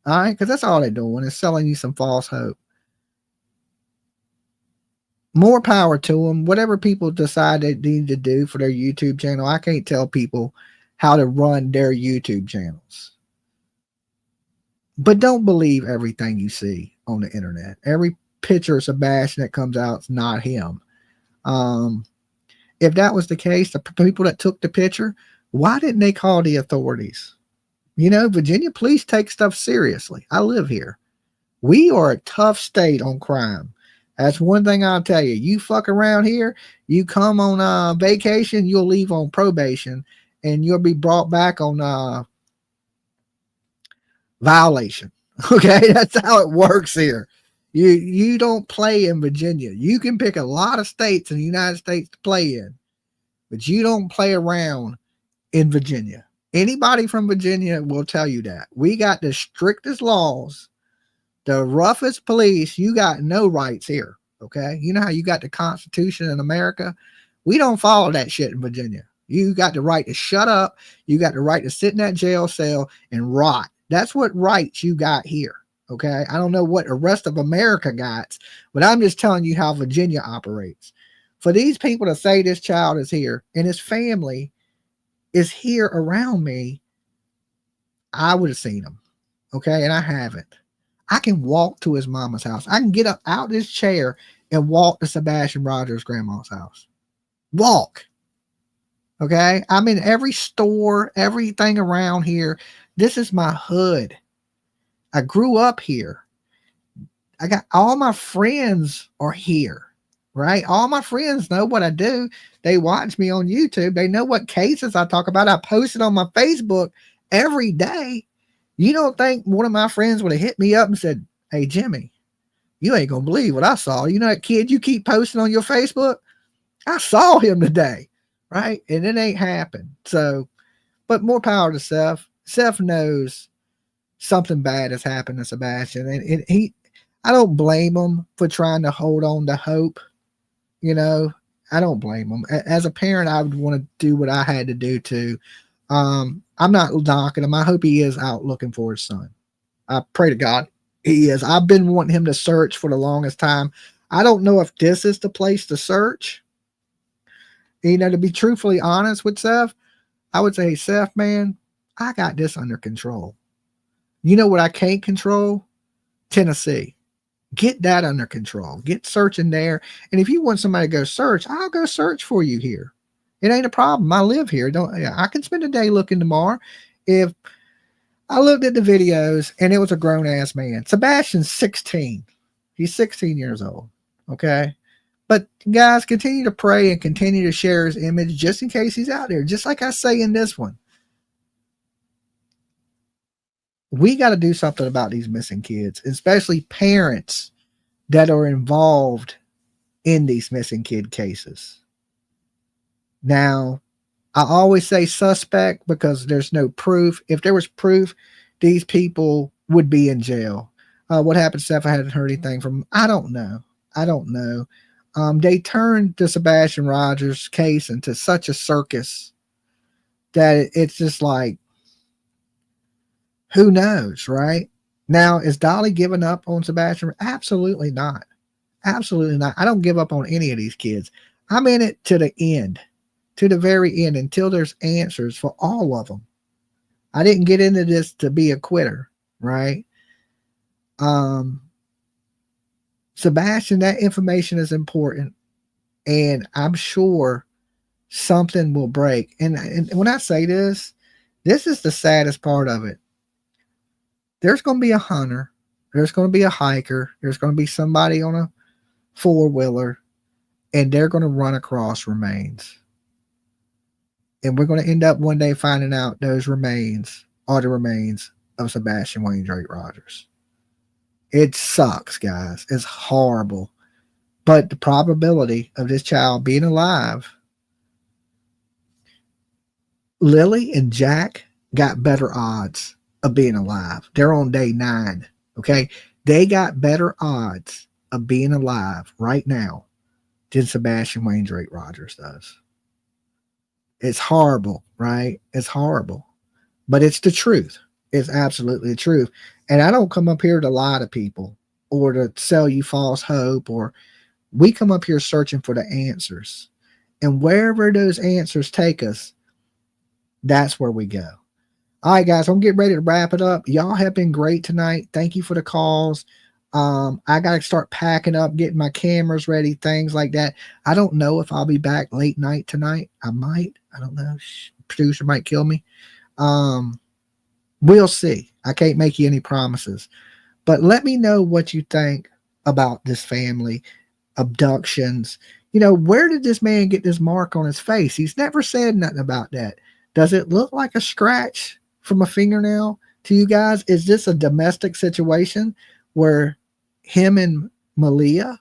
All right? Because that's all they're doing is selling you some false hope. More power to them. Whatever people decide they need to do for their YouTube channel, I can't tell people how to run their YouTube channels. But don't believe everything you see on the internet. Every picture of Sebastian that comes out is not him. If that was the case, the people that took the picture, why didn't they call the authorities? You know, Virginia police take stuff seriously. I live here. We are a tough state on crime. That's one thing I'll tell you. You fuck around here, you come on vacation, you'll leave on probation, and you'll be brought back on violation. Okay, that's how it works here. You don't play in Virginia. You can pick a lot of states in the United States to play in, but you don't play around in Virginia. Anybody from Virginia will tell you that. We got the strictest laws, the roughest police. You got no rights here. Okay, you know how you got the Constitution in America? We don't follow that shit in Virginia. You got the right to shut up. You got the right to sit in that jail cell and rot. That's what rights you got here. Okay. I don't know what the rest of America got, but I'm just telling you how Virginia operates. For these people to say this child is here and his family is here around me, I would have seen him. Okay. And I haven't. I can walk to his mama's house. I can get up out this chair and walk to Sebastian Rogers' grandma's house. Walk. Okay. I'm in every store, everything around here. This is my hood. I grew up here. I got all my friends are here, right? All my friends know what I do. They watch me on YouTube. They know what cases I talk about. I post it on my Facebook every day. You don't think one of my friends would have hit me up and said, hey, Jimmy, you ain't going to believe what I saw. You know that kid you keep posting on your Facebook? I saw him today, right? And it ain't happened. So, but more power to Seth. Seth knows something bad has happened to Sebastian, and I don't blame him for trying to hold on to hope. You know, I don't blame him. As a parent, I would want to do what I had to do too. I'm not knocking him. I hope he is out looking for his son. I pray to God he is. I've been wanting him to search for the longest time. I don't know if this is the place to search. You know, to be truthfully honest with Seth, I would say, Seth, man, I got this under control. You know what I can't control? Tennessee. Get that under control. Get searching there. And if you want somebody to go search, I'll go search for you here. It ain't a problem. I live here. I can spend a day looking tomorrow. If I looked at the videos and it was a grown ass man. Sebastian's 16. He's 16 years old. Okay. But guys, continue to pray and continue to share his image just in case he's out there. Just like I say in this one. We got to do something about these missing kids, especially parents that are involved in these missing kid cases. Now, I always say suspect because there's no proof. If there was proof, these people would be in jail. What happened to Steph? I hadn't heard anything from them. I don't know. They turned the Sebastian Rogers case into such a circus that it's just like, who knows, right? Now, is Dolly giving up on Sebastian? Absolutely not. Absolutely not. I don't give up on any of these kids. I'm in it to the end, to the very end, until there's answers for all of them. I didn't get into this to be a quitter, right? Sebastian, that information is important, and I'm sure something will break. And when I say this is the saddest part of it. There's going to be a hunter. There's going to be a hiker. There's going to be somebody on a four-wheeler, and they're going to run across remains. And we're going to end up one day finding out those remains are the remains of Sebastian Wayne Drake Rogers. It sucks, guys. It's horrible. But the probability of this child being alive, Lily and Jack got better odds of being alive. They're on day 9. Okay. They got better odds of being alive right now than Sebastian Wayne Drake Rogers does. It's horrible, right? It's horrible, but it's the truth. It's absolutely the truth. And I don't come up here to lie to people or to sell you false hope, or we come up here searching for the answers, and wherever those answers take us, that's where we go. All right, guys, I'm getting ready to wrap it up. Y'all have been great tonight. Thank you for the calls. I got to start packing up, getting my cameras ready, things like that. I don't know if I'll be back late night tonight. I might. I don't know. Producer might kill me. We'll see. I can't make you any promises. But let me know what you think about this family, abductions. You know, where did this man get this mark on his face? He's never said nothing about that. Does it look like a scratch from a fingernail to you guys? Is this a domestic situation where him and malehya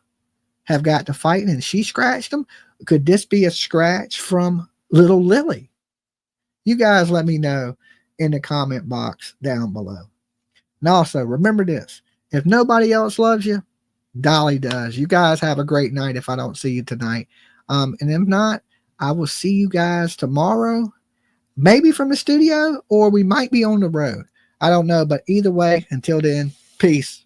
have got to fight and she scratched him? Could this be a scratch from little Lily? You guys let me know in the comment box down below. And also, remember this. If nobody else loves you, Dolly does. You guys have a great night if I don't see you tonight. And if not, I will see you guys tomorrow. Maybe from the studio, or we might be on the road. I don't know, but either way, until then, peace.